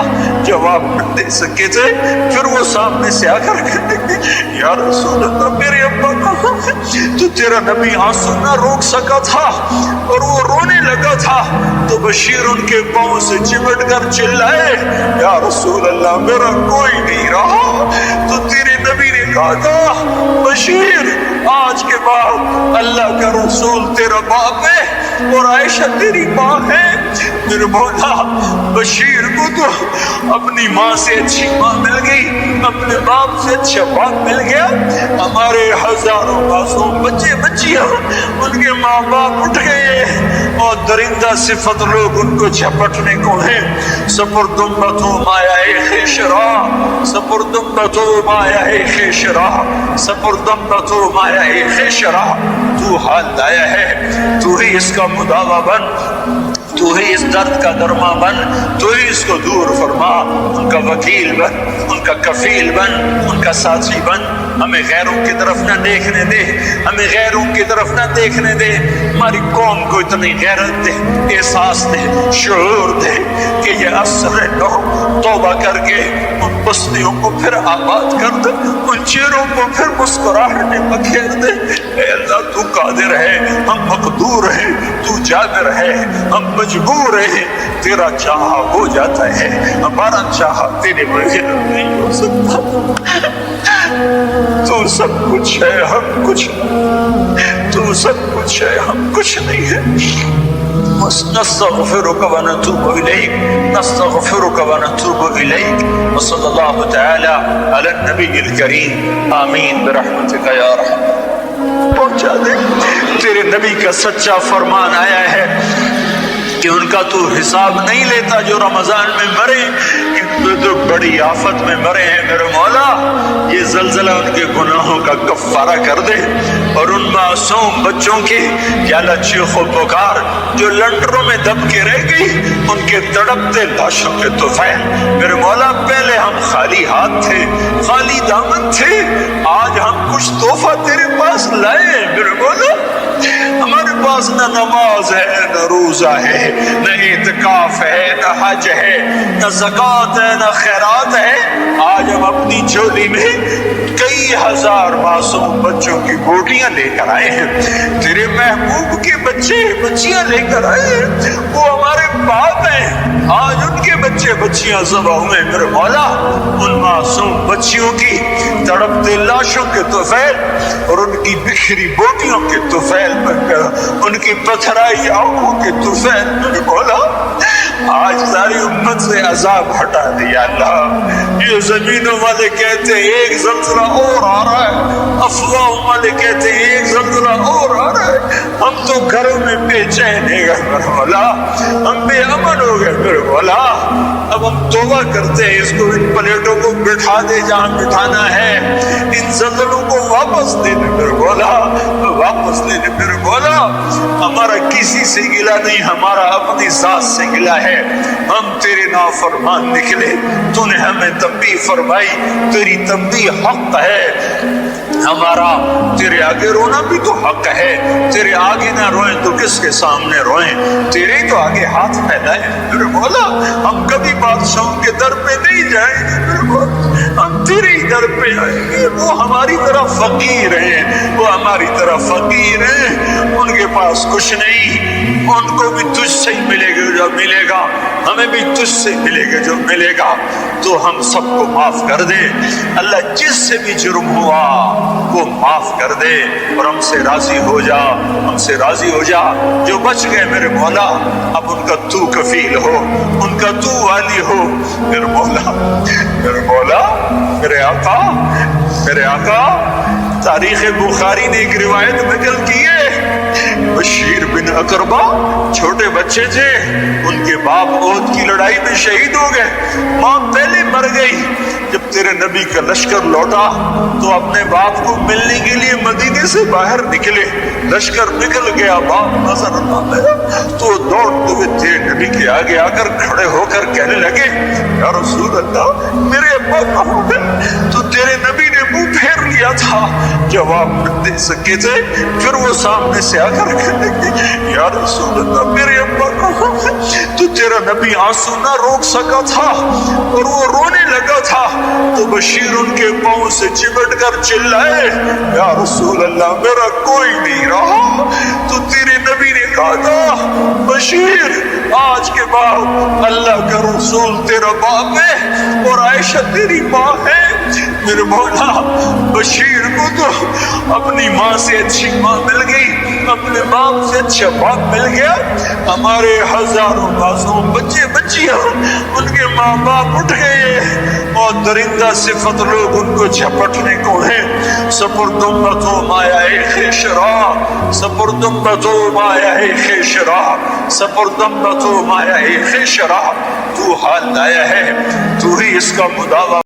جواب نہ دے سکے تھے۔ پھر وہ سامنے سے آ کر کہنے لگے یا رسول اللہ میرے ابا کہاں ہیں؟ تو تیرا نبی آنسو نہ روک سکا تھا اور وہ رونے لگا تھا تو بشیر ان کے پاؤں سے چمٹ کر چلائے یا رسول اللہ میرا کوئی نہیں رہا۔ تو تیرے نبی نے کہا تھا بشیر آج کے بعد اللہ کا رسول تیرا باپ ہے اور عائشہ تیری ماں ہے۔ میرے مولا بشیر کو تو اپنی ماں سے اچھی ماں مل گئی، اپنے باپ سے اچھا باپ مل گیا۔ ہمارے ہزاروں معصوم بچے بچیاں ان کے ماں باپ اٹھ گئے اور درندہ صفت لوگ ان کو جھپٹنے کو ہیں۔ سپردمبتو مایا خیشرا، سپردمبتو مایا خیشرا، سپردمبتو مایا خیشرا۔ تو حال لایا ہے، تو ہی اس کا مداوا بن، تو ہی اس درد کا درما بن، تو ہی اس کو دور فرما، ان کا وکیل بن، ان کا کفیل بن، ان کا ساتھی بن۔ ہمیں غیروں کی طرف نہ دیکھنے دے، ہمیں غیروں کی طرف نہ دیکھنے دے۔ ہماری قوم کو اتنی غیرت دے، احساس دے، شعور دے کہ یہ عصر نو توبہ کر کے ان بستیوں کو پھر آباد کر دے، ان چہروں کو پھر مسکراہٹیں بکھیر دے۔ اے اللہ تو قادر ہے، ہم مقدور ہیں، تو جابر ہے، ہم مجبور ہیں، تیرا چاہا ہو جاتا ہے، ہمارا چاہا تیرے بغیر نہیں ہو سکتا۔ تو سب کچھ ہے ہم کچھ نہیں، تو سب کچھ ہے ہم کچھ نہیں ہے۔ نستغفرك ونتوب إليك، نستغفرك ونتوب إليك، وصلى الله تعالى على النبي الكريم، آمین برحمتك یا رحم۔ پہنچا دے، تیرے نبی کا سچا فرمان آیا ہے کہ ان کا تو حساب نہیں لیتا جو رمضان میں مرے، ان تو بڑی آفت میں مرے ہیں۔ میرے مولا یہ زلزلہ ان کے گناہوں کا کفارہ کر دے، اور ان معصوم بچوں کی یا چیخ و پکار جو لنڈروں میں دب کے رہ گئی، ان کے تڑپتے لاشوں کے طفیل۔ میرے مولا پہلے ہم خالی ہاتھ تھے، خالی دامن تھے، آج ہم کچھ تحفہ تیرے پاس لائے ہیں۔ میرے مولا ہمارے پاس نہ نماز ہے، نہ روزہ ہے، نہ اعتکاف ہے، نہ حج ہے، نہ زکوٰۃ ہے، نہ خیرات ہے۔ آج ہم اپنی جھولی میں کئی ہزار معصوم بچوں کی بوٹیاں لے کر آئے ہیں، تیرے محبوب کے بچے بچیاں لے کر آئے ہیں، وہ ہمارے باپ ہیں، آج ان کے بچے بچیاں ذبح ہوئے۔ میرے مولا ان معصوم بچیوں کی تڑپتے لاشوں کے طفیل اور ان کی بکھری بوٹیوں کے طفیل بن کر، ان کی پتھرائی آنکھوں کے طفیل میرے مولا آج ساری امت سے عذاب ہٹا دیا۔ اللہ یہ زمینوں والے کہتے ایک زلزلہ اور آ رہا ہے، افواہوں والے کہتے ایک زلزلہ اور آ رہا ہے، ہم تو گھروں میں بے چین ہے میرے مولا، ہم بے امن ہو گئے میرے مولا۔ اب ہم توبہ کرتے ہیں، اس کو ان پلیٹوں کو بٹھا دے جہاں بٹھانا ہے، ان زلزلوں کو واپس دے دے میرے مولا، واپس دے دے میرے مولا۔ ہمارا کسی سے گلہ نہیں، ہمارا اپنی ذات سے گلہ ہے، ہم تیرے نافرمان نکلے، تو نے ہمیں تنبیہ فرمائی، تیری تنبیہ حق ہے، ہمارا تیرے آگے رونا بھی تو حق ہے، تیرے آگے نہ روئیں تو کس کے سامنے روئیں، تیرے تو آگے ہاتھ پھیلائیں میرے مولا۔ ہم کبھی بادشاہوں کے در پہ نہیں جائیں گے میرے مولا، ہم تیرے ہی در پہ آئیں گے۔ وہ ہماری طرف فقیر ہیں، وہ ہماری طرف فقیر ہیں، ان کے پاس کچھ نہیں، ان کو بھی تجھ سے ہی ملے گا جو ملے گا، ہمیں بھی تجھ سے ملے گا جو ملے گا، تو ہم سب کو معاف کر دے اللہ، جس سے بھی جرم ہوا وہ معاف کر دے اور ہم سے راضی ہو جا، ہم سے راضی ہو جا۔ جو بچ گئے میرے مولا اب ان کا تو کفیل ہو، ان کا تو والی ہو میرے مولا، میرے مولا، میرے آقا، میرے آقا۔ تاریخ بخاری نے ایک روایت نقل کی ہے، بشیر بن اقربہ چھوٹے بچے تھے، ان کے باپ احد کی لڑائی میں شہید ہو گئے، ماں پہلے مر گئی۔ جب تیرے نبی کا لشکر لوٹا تو اپنے باپ کو ملنے کے لیے مدینے سے باہر نکلے، لشکر نکل گیا، باپ نظر نہ آیا تو دوڑتے ہوئے تیرے نبی کے آگے آ کر کھڑے ہو کر کہنے لگے یا رسول اللہ میرے ابا کہاں ہیں؟ تو تیرے نبی نے منہ پھیر لیا تھا، جواب نہ دے سکے تھے، پھر وہ سامنے سے آ کر کہنے لگے یا رسول اللہ میرے ابا کہاں ہیں؟ تو تیرا نبی آنسو نہ روک سکا تھا اور وہ رونے لگا تھا تو بشیر ان کے پاؤں سے چمٹ کر چلائے یا رسول اللہ میرا کوئی نہیں رہا۔ تو تیرے نبی نے کہا تھا بشیر آج کے بعد اللہ کا رسول تیرا باپ ہے اور عائشہ تیری ماں ہے۔ میرے مولا بشیر کو تو اپنی ماں سے اچھی ماں مل گئی، اپنے باپ سے اچھا باپ مل گیا، ہمارے ہزاروں معصوم بچے بچیاں ان کے ماں باپ اٹھ گئے اور درندہ صفت لوگ ان کو جھپٹنے کو ہیں۔ سپردم بتو مایا خیشرا، سپردم بتو مایا خیشرا، سپردم بتو مایا خیشرا، تو حال لایا ہے، تو ہی اس کا مداوع